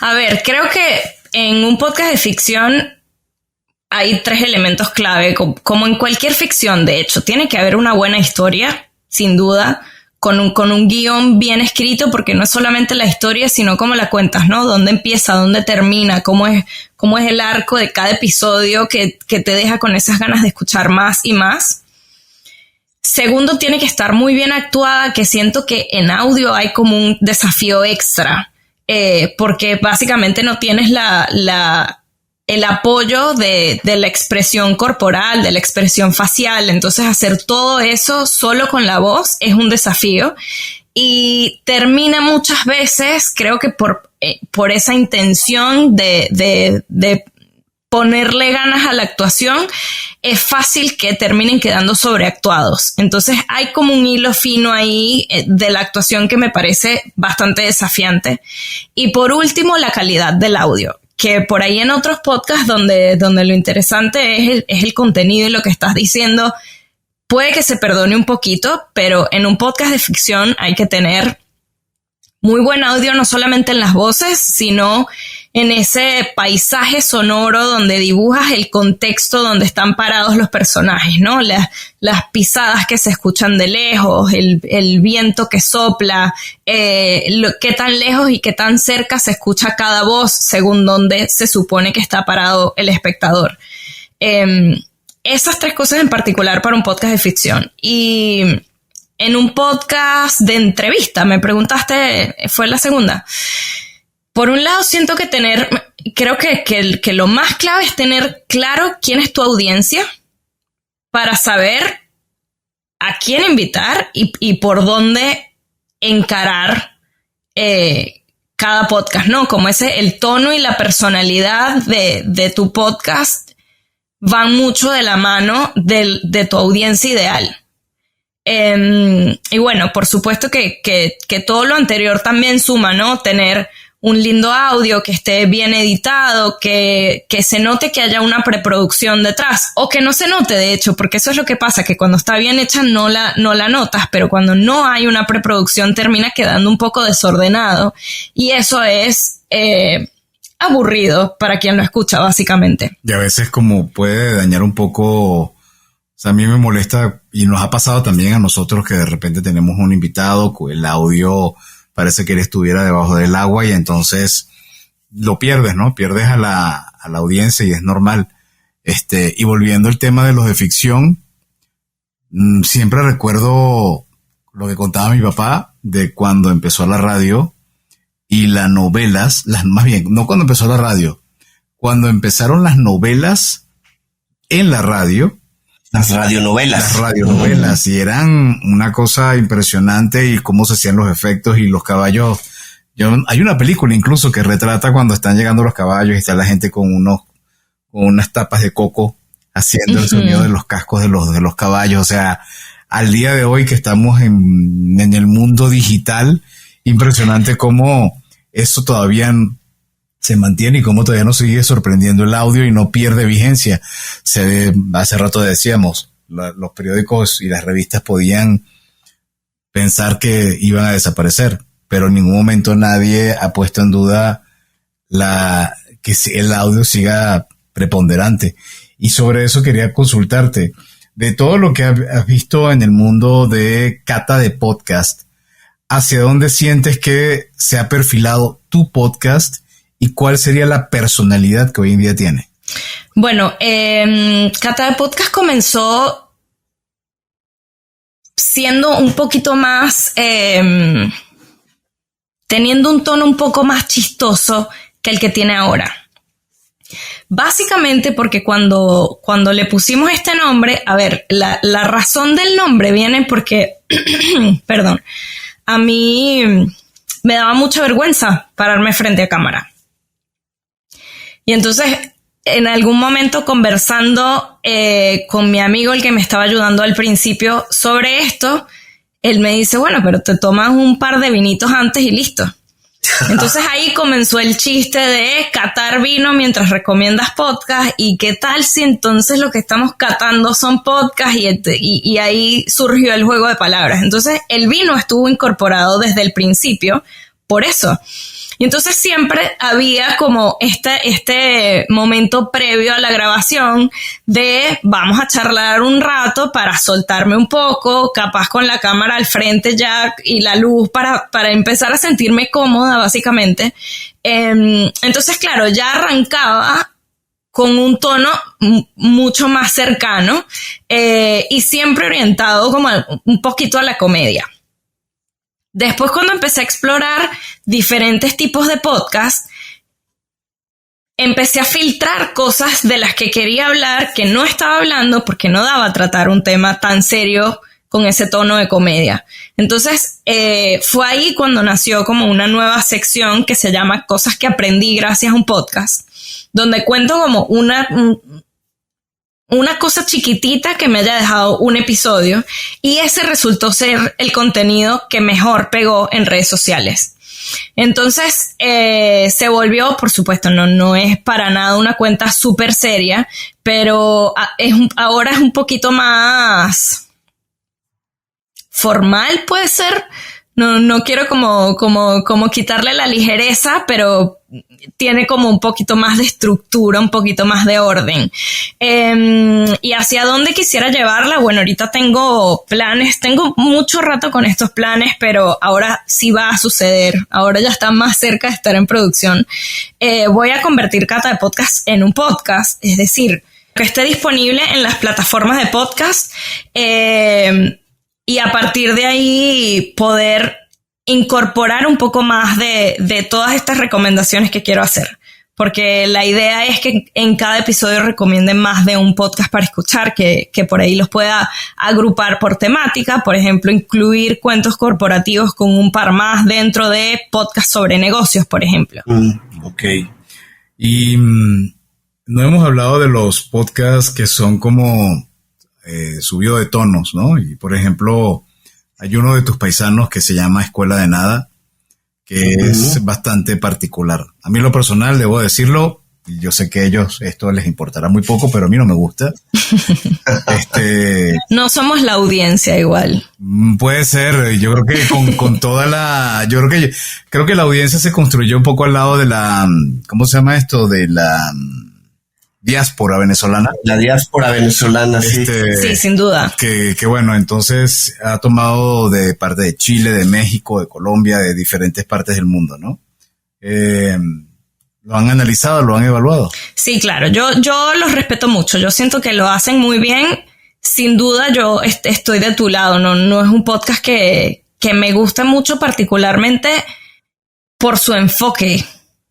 A ver, creo que en un podcast de ficción hay 3 elementos clave, como en cualquier ficción, de hecho. Tiene que haber una buena historia, sin duda, con un guión bien escrito, porque no es solamente la historia, sino cómo la cuentas, ¿no? ¿Dónde empieza? ¿Dónde termina? ¿Cómo es el arco de cada episodio que te deja con esas ganas de escuchar más y más? Segundo, tiene que estar muy bien actuada, que siento que en audio hay como un desafío extra, porque básicamente no tienes el apoyo de la expresión corporal, de la expresión facial. Entonces hacer todo eso solo con la voz es un desafío y termina muchas veces, creo que por esa intención de ponerle ganas a la actuación, es fácil que terminen quedando sobreactuados. Entonces hay como un hilo fino ahí de la actuación que me parece bastante desafiante. Y por último, la calidad del audio, que por ahí en otros podcasts donde lo interesante es el contenido y lo que estás diciendo, puede que se perdone un poquito, pero en un podcast de ficción hay que tener muy buen audio, no solamente en las voces, sino en ese paisaje sonoro donde dibujas el contexto donde están parados los personajes, ¿no? Las pisadas que se escuchan de lejos, el viento que sopla, qué tan lejos y qué tan cerca se escucha cada voz según donde se supone que está parado el espectador. Esas 3 cosas en particular para un podcast de ficción. Y en un podcast de entrevista, me preguntaste, fue la segunda. Por un lado, siento que creo que lo más clave es tener claro quién es tu audiencia para saber a quién invitar y por dónde encarar cada podcast, ¿no? Como el tono y la personalidad de tu podcast van mucho de la mano de tu audiencia ideal. Y bueno, por supuesto que todo lo anterior también suma, ¿no? Tener un lindo audio, que esté bien editado, que se note que haya una preproducción detrás, o que no se note, de hecho, porque eso es lo que pasa, que cuando está bien hecha no la notas, pero cuando no hay una preproducción termina quedando un poco desordenado, y eso es aburrido para quien lo escucha, básicamente.
Y a veces como puede dañar un poco, o sea, a mí me molesta, y nos ha pasado también a nosotros que de repente tenemos un invitado, el audio parece que él estuviera debajo del agua y entonces lo pierdes, ¿no? Pierdes a la audiencia y es normal. Y volviendo al tema de los de ficción, siempre recuerdo lo que contaba mi papá de cuando empezó la radio y las novelas, más bien, no cuando empezó la radio, cuando empezaron las novelas en la radio.
Las radionovelas.
Las radionovelas, y eran una cosa impresionante, y cómo se hacían los efectos y los caballos. Hay una película incluso que retrata cuando están llegando los caballos y está la gente con unas tapas de coco haciendo el sonido de los cascos de los caballos. O sea, al día de hoy que estamos en el mundo digital, impresionante cómo eso todavía se mantiene y cómo todavía nos sigue sorprendiendo el audio y no pierde vigencia. Hace rato decíamos, los periódicos y las revistas podían pensar que iban a desaparecer, pero en ningún momento nadie ha puesto en duda que el audio siga preponderante. Y sobre eso quería consultarte. De todo lo que has visto en el mundo de cata de podcast, ¿hacia dónde sientes que se ha perfilado tu podcast? ¿Y cuál sería la personalidad que hoy en día tiene?
Bueno, Cata de Podcast comenzó siendo un poquito más, teniendo un tono un poco más chistoso que el que tiene ahora. Básicamente porque cuando le pusimos este nombre, a ver, la razón del nombre viene porque, perdón, a mí me daba mucha vergüenza pararme frente a cámara. Y entonces, en algún momento conversando con mi amigo, el que me estaba ayudando al principio sobre esto, él me dice, bueno, pero te tomas un par de vinitos antes y listo. Entonces ahí comenzó el chiste de catar vino mientras recomiendas podcast, y qué tal si entonces lo que estamos catando son podcasts, y ahí surgió el juego de palabras. Entonces el vino estuvo incorporado desde el principio por eso. Y entonces siempre había como este momento previo a la grabación de vamos a charlar un rato para soltarme un poco, capaz con la cámara al frente ya y la luz para empezar a sentirme cómoda, básicamente. Entonces, claro, ya arrancaba con un tono mucho más cercano y siempre orientado como un poquito a la comedia. Después, cuando empecé a explorar diferentes tipos de podcast, empecé a filtrar cosas de las que quería hablar que no estaba hablando porque no daba a tratar un tema tan serio con ese tono de comedia. Entonces, fue ahí cuando nació como una nueva sección que se llama Cosas que aprendí gracias a un podcast, donde cuento como una cosa chiquitita que me haya dejado un episodio, y ese resultó ser el contenido que mejor pegó en redes sociales. Entonces se volvió, por supuesto, no es para nada una cuenta súper seria, pero ahora es un poquito más formal, puede ser. No quiero como quitarle la ligereza, pero tiene como un poquito más de estructura, un poquito más de orden. Y hacia dónde quisiera llevarla, bueno, ahorita tengo planes, tengo mucho rato con estos planes, pero ahora sí va a suceder. Ahora ya está más cerca de estar en producción. Voy a convertir Cata de Podcast en un podcast, es decir, que esté disponible en las plataformas de podcast, y a partir de ahí poder incorporar un poco más de todas estas recomendaciones que quiero hacer. Porque la idea es que en cada episodio recomienden más de un podcast para escuchar, que por ahí los pueda agrupar por temática. Por ejemplo, incluir cuentos corporativos con un par más dentro de podcasts sobre negocios, por ejemplo.
Ok. Y no hemos hablado de los podcasts que son como subido de tonos, ¿no? Y por ejemplo, hay uno de tus paisanos que se llama Escuela de Nada, que es bastante particular. A mí en lo personal, debo decirlo, yo sé que a ellos esto les importará muy poco, pero a mí no me gusta.
No somos la audiencia igual.
Puede ser, yo creo que con toda la... Creo que la audiencia se construyó un poco al lado de la... ¿Cómo se llama esto? De la... diáspora venezolana.
La diáspora venezolana, sí.
Sí, sin duda.
Que bueno, entonces ha tomado de parte de Chile, de México, de Colombia, de diferentes partes del mundo, ¿no? ¿Lo han analizado, lo han evaluado?
Sí, claro. Yo los respeto mucho. Yo siento que lo hacen muy bien. Sin duda, yo estoy de tu lado. No es un podcast que me gusta mucho, particularmente por su enfoque.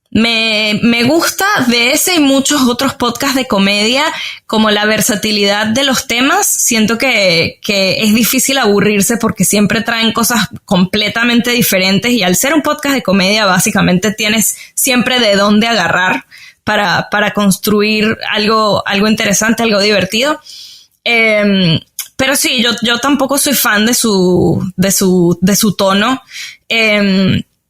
Me gusta de ese y muchos otros podcasts de comedia, como la versatilidad de los temas. Siento que es difícil aburrirse porque siempre traen cosas completamente diferentes, y al ser un podcast de comedia básicamente tienes siempre de dónde agarrar para construir algo interesante, algo divertido. Pero sí, yo tampoco soy fan de su tono.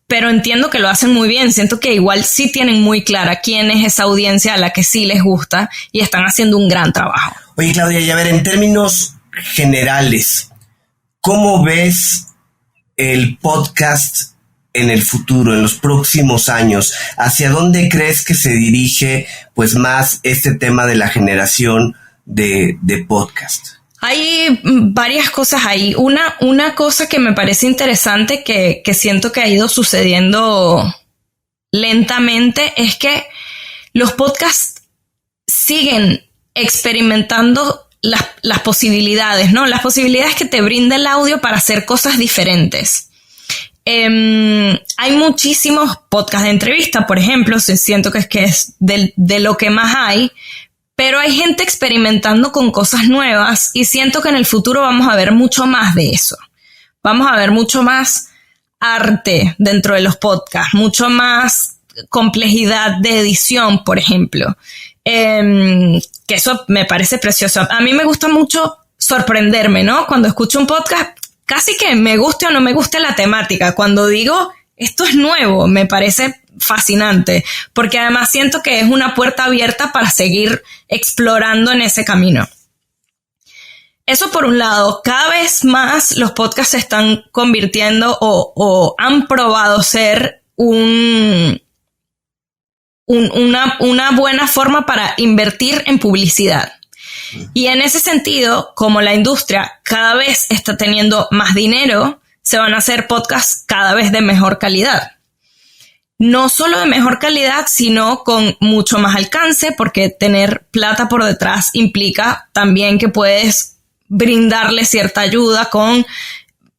Pero entiendo que lo hacen muy bien. Siento que igual sí tienen muy clara quién es esa audiencia a la que sí les gusta, y están haciendo un gran trabajo.
Oye, Claudia, y a ver, en términos generales, ¿cómo ves el podcast en el futuro, en los próximos años? ¿Hacia dónde crees que se dirige pues más este tema de la generación de podcast?
Hay varias cosas ahí. Una cosa que me parece interesante que siento que ha ido sucediendo lentamente es que los podcasts siguen experimentando las posibilidades, ¿no? Las posibilidades que te brinda el audio para hacer cosas diferentes. Hay muchísimos podcasts de entrevista, por ejemplo, siento que es de lo que más hay. Pero hay gente experimentando con cosas nuevas, y siento que en el futuro vamos a ver mucho más de eso. Vamos a ver mucho más arte dentro de los podcasts, mucho más complejidad de edición, por ejemplo. Que eso me parece precioso. A mí me gusta mucho sorprenderme, ¿no? Cuando escucho un podcast, casi que me guste o no me guste la temática. Cuando digo, esto es nuevo, me parece fascinante, porque además siento que es una puerta abierta para seguir explorando en ese camino. Eso por un lado. Cada vez más los podcasts se están convirtiendo o han probado ser una buena forma para invertir en publicidad. Y en ese sentido, como la industria cada vez está teniendo más dinero, se van a hacer podcasts cada vez de mejor calidad. No solo de mejor calidad, sino con mucho más alcance, porque tener plata por detrás implica también que puedes brindarle cierta ayuda con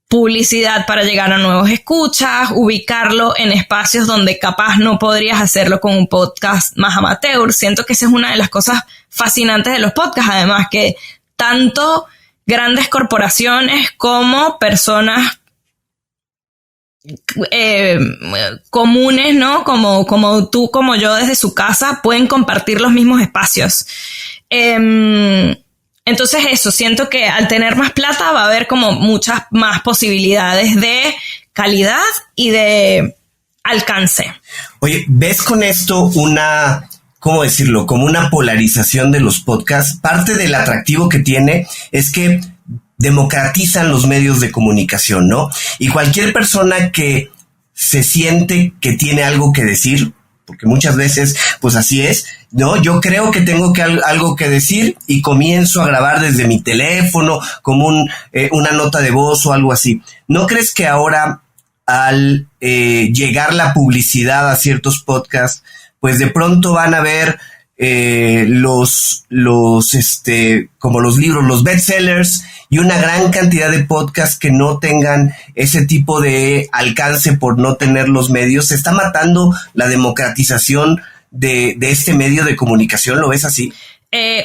publicidad para llegar a nuevos escuchas, ubicarlo en espacios donde capaz no podrías hacerlo con un podcast más amateur. Siento que esa es una de las cosas fascinantes de los podcasts, además, que tanto grandes corporaciones como personas comunes, ¿no? Como tú, como yo, desde su casa, pueden compartir los mismos espacios. Entonces eso, siento que al tener más plata va a haber como muchas más posibilidades de calidad y de alcance.
Oye, ¿ves con esto ¿cómo decirlo? Como una polarización de los podcasts? Parte del atractivo que tiene es que democratizan los medios de comunicación, ¿no? Y cualquier persona que se siente que tiene algo que decir, porque muchas veces, pues así es, ¿no? Yo creo que tengo algo que decir y comienzo a grabar desde mi teléfono como una nota de voz o algo así. ¿No crees que ahora, al llegar la publicidad a ciertos podcasts, pues de pronto van a ver como los libros, los bestsellers y una gran cantidad de podcasts que no tengan ese tipo de alcance por no tener los medios? Se está matando la democratización de este medio de comunicación, ¿lo ves así?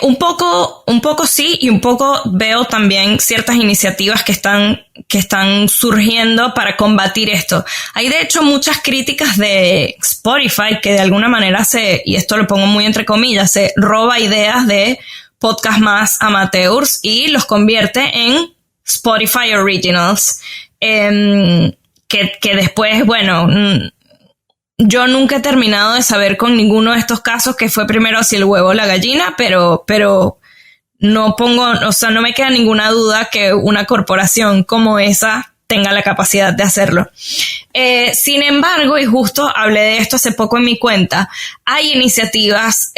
Un poco sí, y un poco veo también ciertas iniciativas que están surgiendo para combatir esto. Hay de hecho muchas críticas de Spotify que de alguna manera y esto lo pongo muy entre comillas, se roba ideas de podcasts más amateurs y los convierte en Spotify Originals, que después, bueno, yo nunca he terminado de saber con ninguno de estos casos que fue primero si el huevo o la gallina, pero no me queda ninguna duda que una corporación como esa tenga la capacidad de hacerlo. Sin embargo, y justo hablé de esto hace poco en mi cuenta, hay iniciativas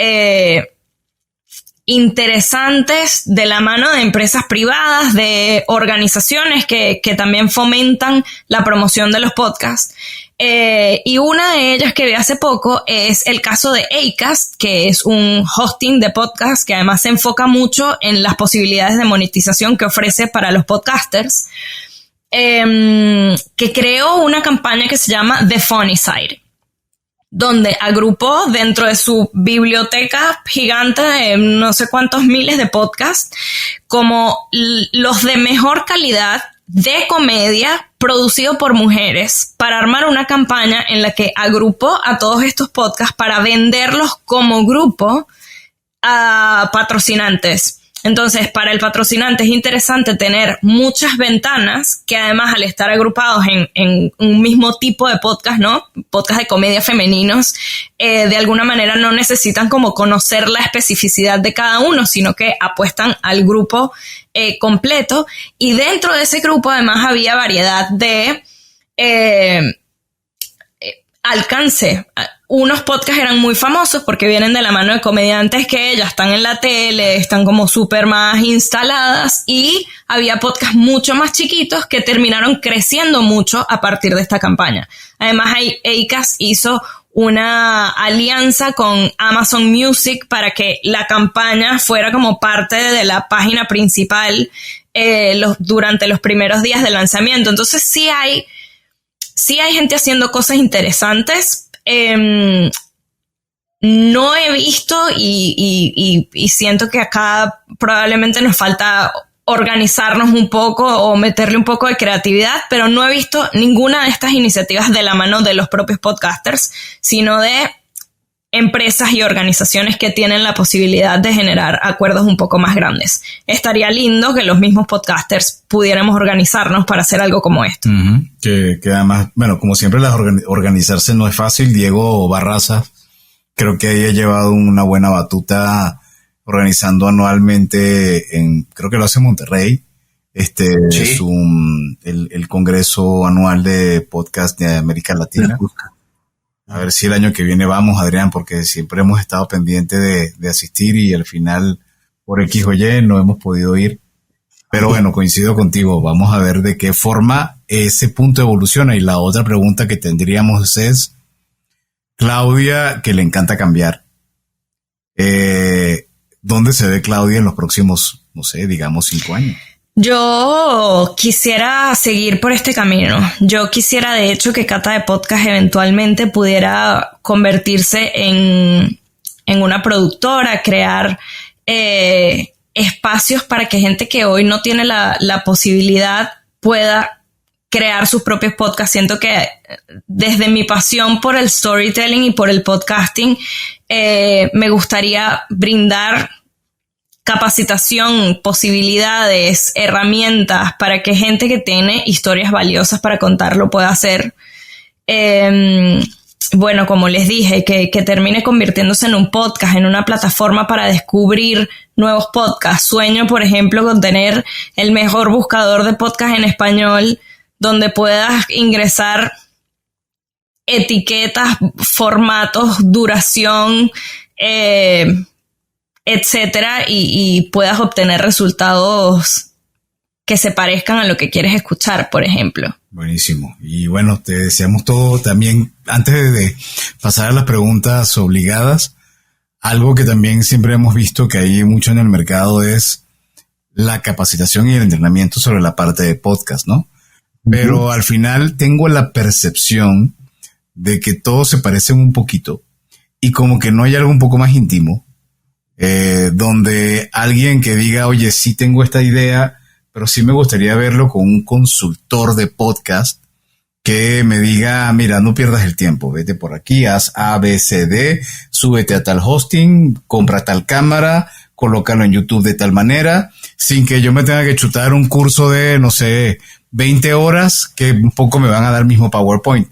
interesantes de la mano de empresas privadas, de organizaciones que también fomentan la promoción de los podcasts. Y una de ellas que vi hace poco es el caso de Acast, que es un hosting de podcast que además se enfoca mucho en las posibilidades de monetización que ofrece para los podcasters, que creó una campaña que se llama The Funny Side, donde agrupó dentro de su biblioteca gigante de no sé cuántos miles de podcasts como los de mejor calidad de comedia producido por mujeres para armar una campaña en la que agrupó a todos estos podcasts para venderlos como grupo a patrocinantes. Entonces, para el patrocinante es interesante tener muchas ventanas que además al estar agrupados en un mismo tipo de podcast, ¿no? Podcast de comedia femeninos, de alguna manera no necesitan como conocer la especificidad de cada uno, sino que apuestan al grupo completo. Y dentro de ese grupo además había variedad de alcance. Unos podcasts eran muy famosos porque vienen de la mano de comediantes que ya están en la tele, están como súper más instaladas, y había podcasts mucho más chiquitos que terminaron creciendo mucho a partir de esta campaña. Además, Acast hizo una alianza con Amazon Music para que la campaña fuera como parte de la página principal durante los primeros días de lanzamiento. Entonces sí hay gente haciendo cosas interesantes. No he visto y siento que acá probablemente nos falta organizarnos un poco o meterle un poco de creatividad, pero no he visto ninguna de estas iniciativas de la mano de los propios podcasters, sino de empresas y organizaciones que tienen la posibilidad de generar acuerdos un poco más grandes. Estaría lindo que los mismos podcasters pudiéramos organizarnos para hacer algo como esto.
Uh-huh. Que además, bueno, como siempre, organizarse no es fácil. Diego Barraza creo que ahí ha llevado una buena batuta organizando anualmente, creo que lo hace en Monterrey,
sí,
el Congreso Anual de Podcast de América Latina. A ver si el año que viene vamos, Adrián, porque siempre hemos estado pendientes de asistir y al final, por X o Y, no hemos podido ir. Pero bueno, coincido contigo. Vamos a ver de qué forma ese punto evoluciona. Y la otra pregunta que tendríamos es, Claudia, que le encanta cambiar. ¿Dónde se ve Claudia en los próximos, no sé, digamos 5 años?
Yo quisiera seguir por este camino. Yo quisiera, de hecho, que Cata de Podcast eventualmente pudiera convertirse en una productora, crear espacios para que gente que hoy no tiene la posibilidad pueda crear sus propios podcasts. Siento que desde mi pasión por el storytelling y por el podcasting, me gustaría brindar capacitación, posibilidades, herramientas para que gente que tiene historias valiosas para contar lo pueda hacer. bueno, como les dije, que termine convirtiéndose en un podcast, en una plataforma para descubrir nuevos podcasts. Sueño, por ejemplo, con tener el mejor buscador de podcast en español, donde puedas ingresar etiquetas, formatos, duración, etcétera, y puedas obtener resultados que se parezcan a lo que quieres escuchar, por ejemplo.
Buenísimo. Y bueno, te deseamos todo también. Antes de pasar a las preguntas obligadas, algo que también siempre hemos visto que hay mucho en el mercado es la capacitación y el entrenamiento sobre la parte de podcast, ¿no? Pero al final tengo la percepción de que todos se parecen un poquito y como que no hay algo un poco más íntimo, donde alguien que diga, oye, sí tengo esta idea, pero sí me gustaría verlo con un consultor de podcast que me diga, mira, no pierdas el tiempo, vete por aquí, haz A, B, C, D, súbete a tal hosting, compra tal cámara, colócalo en YouTube de tal manera, sin que yo me tenga que chutar un curso de, no sé, 20 horas que un poco me van a dar mismo PowerPoint.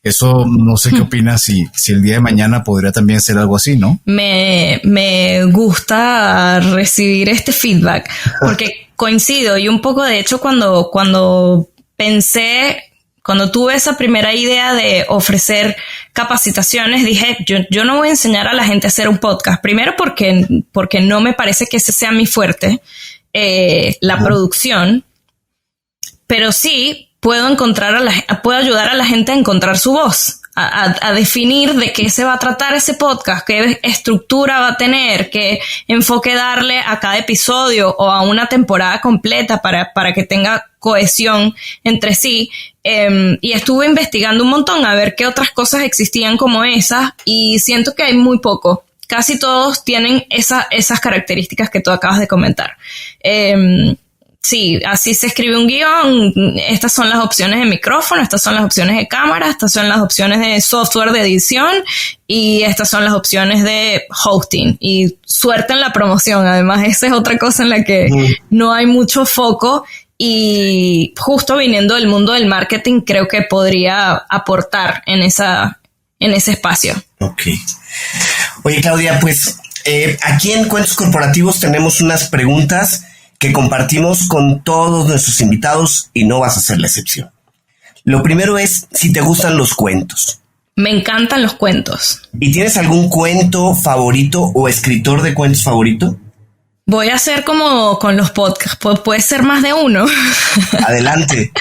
Eso no sé qué opinas si el día de mañana podría también ser algo así, ¿no?
Me gusta recibir este feedback porque coincido y un poco de hecho cuando tuve esa primera idea de ofrecer capacitaciones, dije, yo no voy a enseñar a la gente a hacer un podcast. Primero porque no me parece que ese sea mi fuerte, la producción, pero sí puedo ayudar a la gente a encontrar su voz, a definir de qué se va a tratar ese podcast, qué estructura va a tener, qué enfoque darle a cada episodio o a una temporada completa para que tenga cohesión entre sí. Y estuve investigando un montón a ver qué otras cosas existían como esas y siento que hay muy poco. Casi todos tienen esas características que tú acabas de comentar. Sí, así se escribe un guión, estas son las opciones de micrófono, estas son las opciones de cámara, estas son las opciones de software de edición y estas son las opciones de hosting. Y suerte en la promoción, además esa es otra cosa en la que no hay mucho foco y justo viniendo del mundo del marketing creo que podría aportar en ese espacio.
Ok. Oye, Claudia, pues aquí en Cuentos Corporativos tenemos unas preguntas que compartimos con todos nuestros invitados y no vas a ser la excepción. Lo primero es si te gustan los cuentos.
Me encantan los cuentos.
¿Y tienes algún cuento favorito o escritor de cuentos favorito?
Voy a hacer como con los podcasts, puede ser más de uno.
Adelante.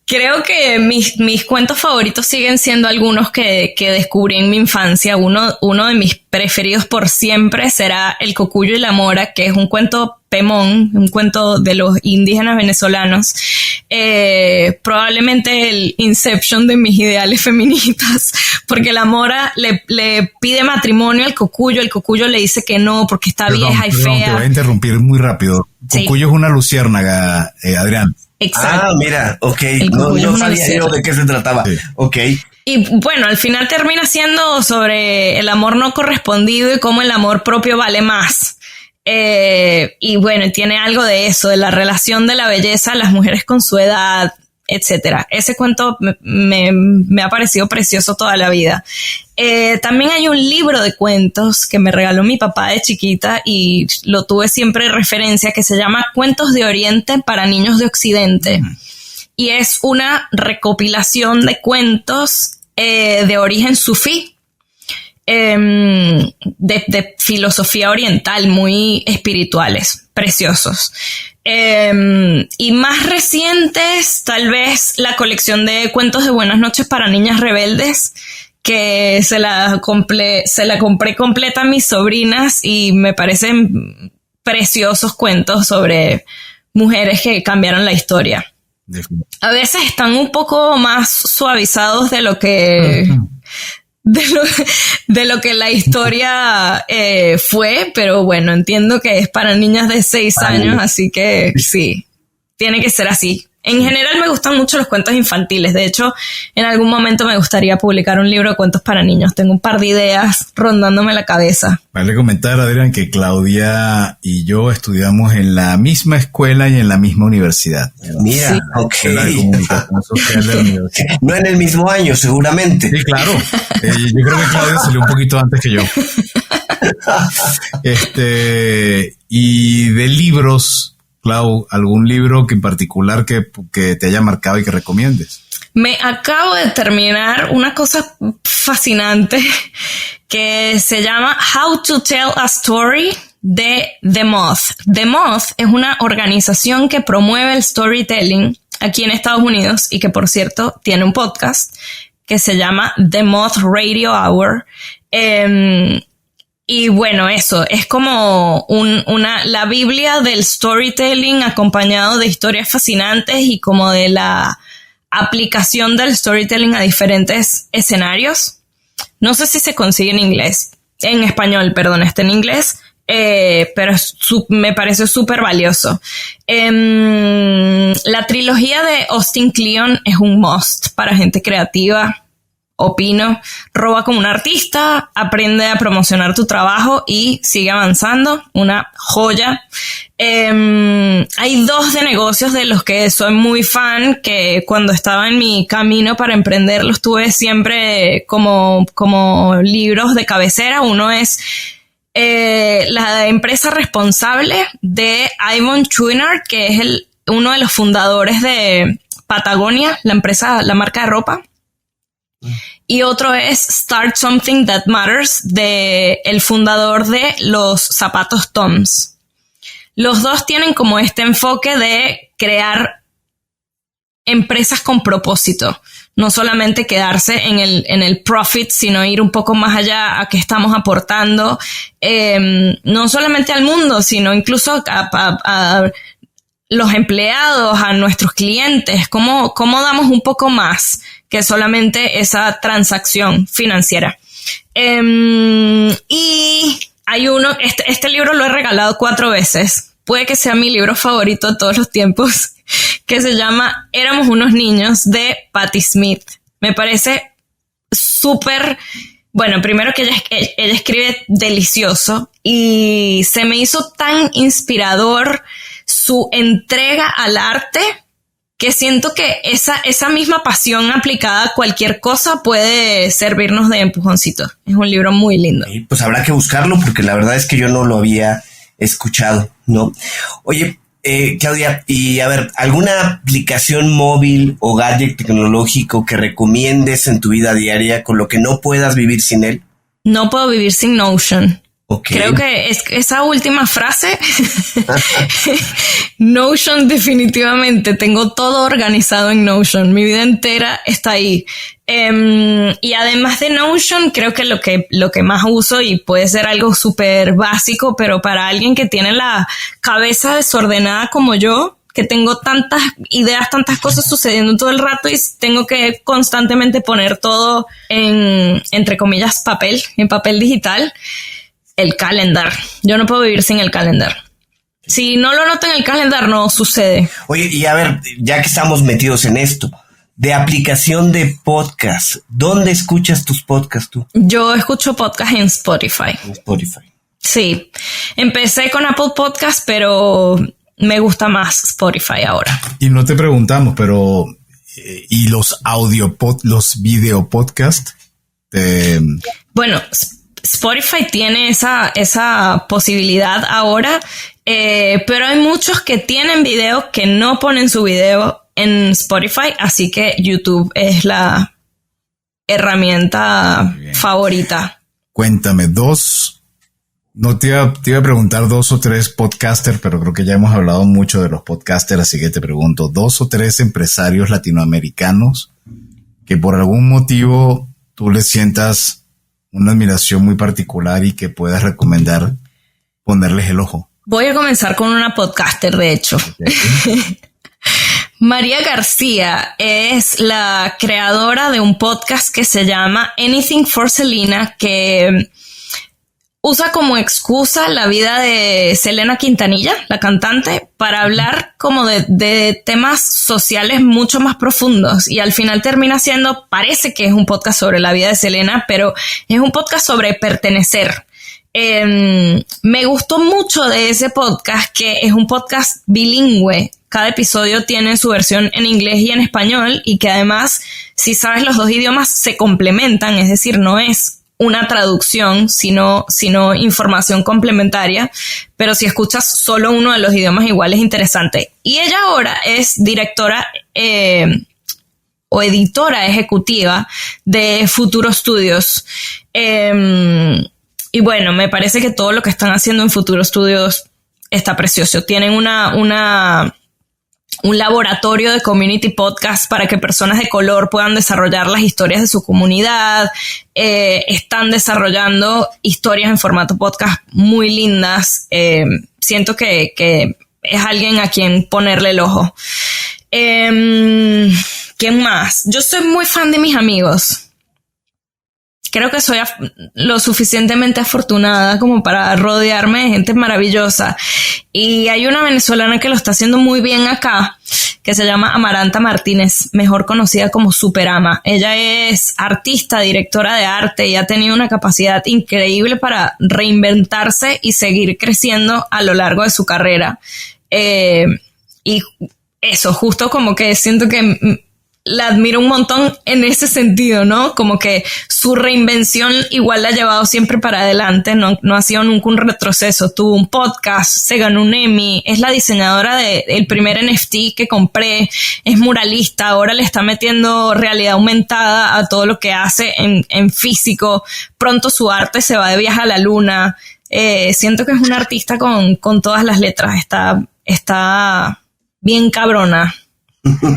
Creo que mis cuentos favoritos siguen siendo algunos que descubrí en mi infancia. Uno de mis preferidos por siempre será El Cocuyo y la Mora, que es un cuento pemón, un cuento de los indígenas venezolanos. Probablemente el Inception de mis ideales feministas, porque la Mora le pide matrimonio al Cocuyo, el Cocuyo le dice que no porque está vieja y fea.
Te voy a interrumpir muy rápido. Cocuyo es una luciérnaga, Adrián.
Exacto.
Ah, mira, ok. No sabía yo de qué se trataba. Sí. Ok.
Y bueno, al final termina siendo sobre el amor no correspondido y cómo el amor propio vale más. Y bueno, tiene algo de eso, de la relación de la belleza, las mujeres con su edad, etcétera. Ese cuento me ha parecido precioso toda la vida. También hay un libro de cuentos que me regaló mi papá de chiquita y lo tuve siempre de referencia, que se llama Cuentos de Oriente para niños de Occidente. Y es una recopilación de cuentos de origen sufí, de filosofía oriental, muy espirituales, preciosos. Y más recientes, tal vez la colección de cuentos de Buenas noches para niñas rebeldes, que se la compré completa a mis sobrinas y me parecen preciosos cuentos sobre mujeres que cambiaron la historia. A veces están un poco más suavizados de lo que de lo que la historia fue, pero bueno, entiendo que es para niñas de 6 años, así que sí, tiene que ser así. En general me gustan mucho los cuentos infantiles. De hecho, en algún momento me gustaría publicar un libro de cuentos para niños. Tengo un par de ideas rondándome la cabeza.
Vale comentar, Adrián, que Claudia y yo estudiamos en la misma escuela y en la misma universidad.
Mira,
Sí.
ok.
La comunicación social de la universidad.
No en el mismo año, seguramente.
Sí, claro. Yo creo que Claudia salió un poquito antes que yo. Y de libros, Clau, ¿algún libro que en particular que te haya marcado y que recomiendes?
Me acabo de terminar una cosa fascinante que se llama How to Tell a Story de The Moth. The Moth es una organización que promueve el storytelling aquí en Estados Unidos y que, por cierto, tiene un podcast que se llama The Moth Radio Hour. Y bueno, eso es como la Biblia del storytelling acompañado de historias fascinantes y como de la aplicación del storytelling a diferentes escenarios. No sé si se consigue en español, perdón, está en inglés, pero me pareció súper valioso. La trilogía de Austin Kleon es un must para gente creativa. Opino, roba como un artista, aprende a promocionar tu trabajo y sigue avanzando, una joya. Hay 2 de negocios de los que soy muy fan, que cuando estaba en mi camino para emprender los tuve siempre como libros de cabecera. Uno es La empresa responsable de Yvon Chouinard, que es uno de los fundadores de Patagonia, la marca de ropa. Y otro es Start Something That Matters, de el fundador de los zapatos Toms. Los 2 tienen como este enfoque de crear empresas con propósito. No solamente quedarse en el profit, sino ir un poco más allá a qué estamos aportando, no solamente al mundo, sino incluso a los empleados, a nuestros clientes. ¿Cómo damos un poco más que solamente esa transacción financiera? Y hay este libro lo he regalado 4 veces. Puede que sea mi libro favorito de todos los tiempos, que se llama Éramos unos niños, de Patti Smith. Me parece súper... Bueno, primero que ella escribe delicioso y se me hizo tan inspirador su entrega al arte, que siento que esa misma pasión aplicada a cualquier cosa puede servirnos de empujoncito. Es un libro muy lindo.
Pues habrá que buscarlo porque la verdad es que yo no lo había escuchado, ¿no? Oye, Claudia, y a ver, ¿alguna aplicación móvil o gadget tecnológico que recomiendes en tu vida diaria con lo que no puedas vivir sin él?
No puedo vivir sin Notion.
Okay.
Creo que esa última frase, Notion definitivamente, tengo todo organizado en Notion, mi vida entera está ahí. Y además de Notion, creo que lo que más uso, y puede ser algo súper básico, pero para alguien que tiene la cabeza desordenada como yo, que tengo tantas ideas, tantas cosas sucediendo todo el rato y tengo que constantemente poner todo en, entre comillas, en papel digital. El calendar. Yo no puedo vivir sin el calendar. Si no lo noto en el calendar, no sucede.
Oye, y a ver, ya que estamos metidos en esto, de aplicación de podcast, ¿dónde escuchas tus podcasts tú?
Yo escucho podcast en Spotify.
En Spotify.
Sí. Empecé con Apple Podcast, pero me gusta más Spotify ahora.
Y no te preguntamos, pero ¿y los los video podcast?
Bueno, Spotify tiene esa posibilidad ahora, pero hay muchos que tienen video que no ponen su video en Spotify, así que YouTube es la herramienta favorita.
Cuéntame, no te iba a preguntar 2 o 3 podcasters, pero creo que ya hemos hablado mucho de los podcasters, así que te pregunto, 2 o 3 empresarios latinoamericanos que por algún motivo tú les sientas una admiración muy particular y que puedas recomendar ponerles el ojo.
Voy a comenzar con una podcaster, de hecho. Okay. María García es la creadora de un podcast que se llama Anything for Selena, que usa como excusa la vida de Selena Quintanilla, la cantante, para hablar como de temas sociales mucho más profundos, y al final termina siendo, parece que es un podcast sobre la vida de Selena, pero es un podcast sobre pertenecer. Me gustó mucho de ese podcast, que es un podcast bilingüe. Cada episodio tiene su versión en inglés y en español, y que además, si sabes los dos idiomas, se complementan, es decir, no es una traducción, sino información complementaria, pero si escuchas solo uno de los idiomas, igual es interesante. Y ella ahora es directora o editora ejecutiva de Futuro Studios. Y bueno, me parece que todo lo que están haciendo en Futuro Studios está precioso. Tienen un laboratorio de community podcast para que personas de color puedan desarrollar las historias de su comunidad. Están desarrollando historias en formato podcast muy lindas. Siento que es alguien a quien ponerle el ojo. ¿Quién más? Yo soy muy fan de mis amigos. Creo que soy lo suficientemente afortunada como para rodearme de gente maravillosa. Y hay una venezolana que lo está haciendo muy bien acá, que se llama Amaranta Martínez, mejor conocida como Superama. Ella es artista, directora de arte, y ha tenido una capacidad increíble para reinventarse y seguir creciendo a lo largo de su carrera. Y eso, justo como que siento que la admiro un montón en ese sentido, ¿no? Como que su reinvención igual la ha llevado siempre para adelante, no ha sido nunca un retroceso. Tuvo un podcast, se ganó un Emmy, es la diseñadora del primer NFT que compré, es muralista, ahora le está metiendo realidad aumentada a todo lo que hace en físico. Pronto su arte se va de viaje a la luna. Siento que es una artista con todas las letras. Está bien cabrona.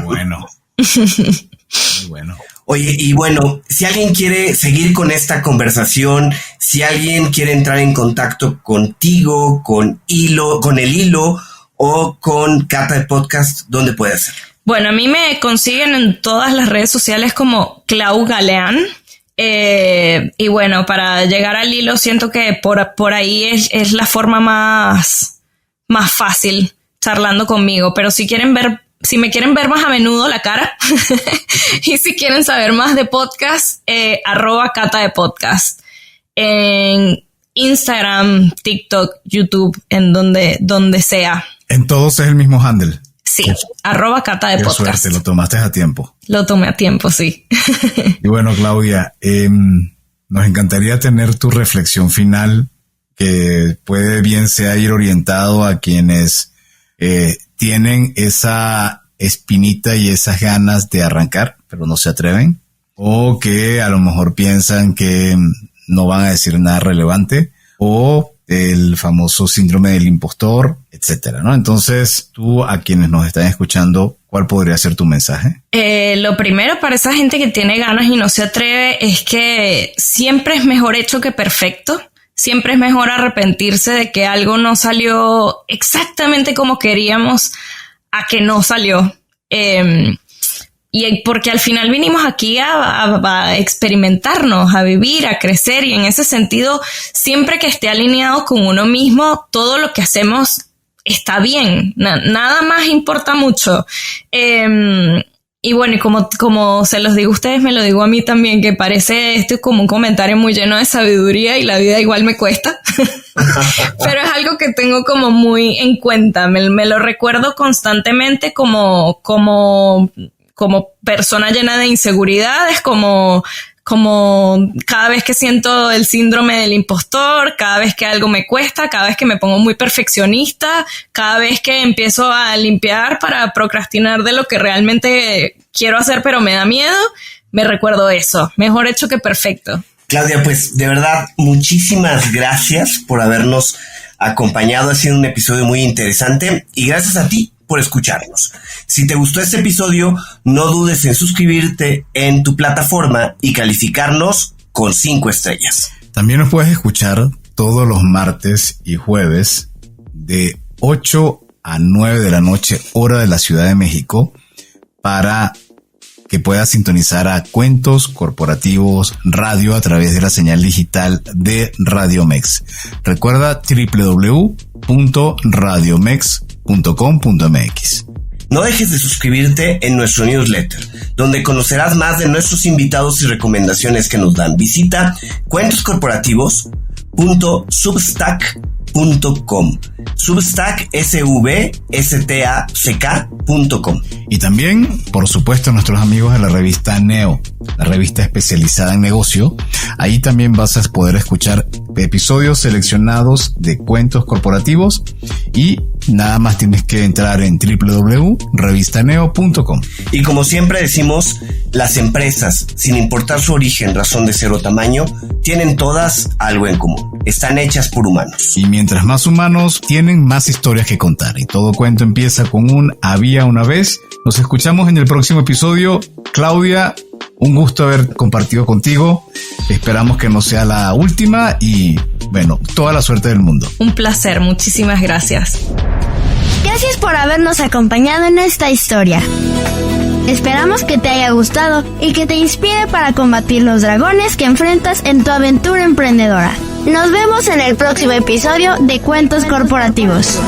Bueno. Muy bueno.
Oye, y bueno, si alguien quiere seguir con esta conversación, si alguien quiere entrar en contacto contigo, con el Hilo o con Cata de Podcast, ¿dónde puede hacerlo?
Bueno, a mí me consiguen en todas las redes sociales como Clau Galeán. Y bueno, para llegar al Hilo siento que por ahí es la forma más fácil, charlando conmigo. Pero si me quieren ver más a menudo la cara y si quieren saber más de podcast, @Cata de Podcast en Instagram, TikTok, YouTube, en donde sea.
En todos es el mismo handle.
Sí, @Cata de Podcast.
Qué suerte, lo tomaste a tiempo.
Lo tomé a tiempo, sí.
Y bueno, Claudia, nos encantaría tener tu reflexión final, que puede bien sea ir orientado a quienes tienen esa espinita y esas ganas de arrancar, pero no se atreven, o que a lo mejor piensan que no van a decir nada relevante, o el famoso síndrome del impostor, etcétera, ¿no? Entonces, tú, a quienes nos están escuchando, ¿cuál podría ser tu mensaje?
Lo primero para esa gente que tiene ganas y no se atreve es que siempre es mejor hecho que perfecto. Siempre es mejor arrepentirse de que algo no salió exactamente como queríamos a que no salió. Y porque al final vinimos aquí a experimentarnos, a vivir, a crecer, y en ese sentido, siempre que esté alineado con uno mismo, todo lo que hacemos está bien. Nada más importa mucho. Y bueno, y como se los digo a ustedes, me lo digo a mí también, que parece esto como un comentario muy lleno de sabiduría y la vida igual me cuesta. Pero es algo que tengo como muy en cuenta. Me lo recuerdo constantemente como persona llena de inseguridades, como cada vez que siento el síndrome del impostor, cada vez que algo me cuesta, cada vez que me pongo muy perfeccionista, cada vez que empiezo a limpiar para procrastinar de lo que realmente quiero hacer pero me da miedo, me recuerdo eso. Mejor hecho que perfecto.
Claudia, pues de verdad, muchísimas gracias por habernos acompañado. Ha sido un episodio muy interesante y gracias a ti por escucharnos. Si te gustó este episodio, no dudes en suscribirte en tu plataforma y calificarnos con 5 estrellas.
También nos puedes escuchar todos los martes y jueves de 8 a 9 de la noche, hora de la Ciudad de México, para que puedas sintonizar a Cuentos Corporativos Radio a través de la señal digital de Radiomex. Recuerda www.radiomex.com.mx.
No dejes de suscribirte en nuestro newsletter, donde conocerás más de nuestros invitados y recomendaciones que nos dan. Visita cuentoscorporativos.substack.com. Substack, SVSTACK.com.
Y también, por supuesto, nuestros amigos de la revista Neo, la revista especializada en negocio. Ahí también vas a poder escuchar episodios seleccionados de cuentos corporativos y nada más tienes que entrar en www.revistaneo.com.
Y como siempre decimos, las empresas, sin importar su origen, razón de ser o tamaño, tienen todas algo en común. Están hechas por humanos.
Y mientras más humanos, tienen más historias que contar. Y todo cuento empieza con un había una vez. Nos escuchamos en el próximo episodio. Claudia, un gusto haber compartido contigo. Esperamos que no sea la última y, bueno, toda la suerte del mundo.
Un placer, muchísimas gracias.
Gracias por habernos acompañado en esta historia. Esperamos que te haya gustado y que te inspire para combatir los dragones que enfrentas en tu aventura emprendedora. Nos vemos en el próximo episodio de Cuentos Corporativos.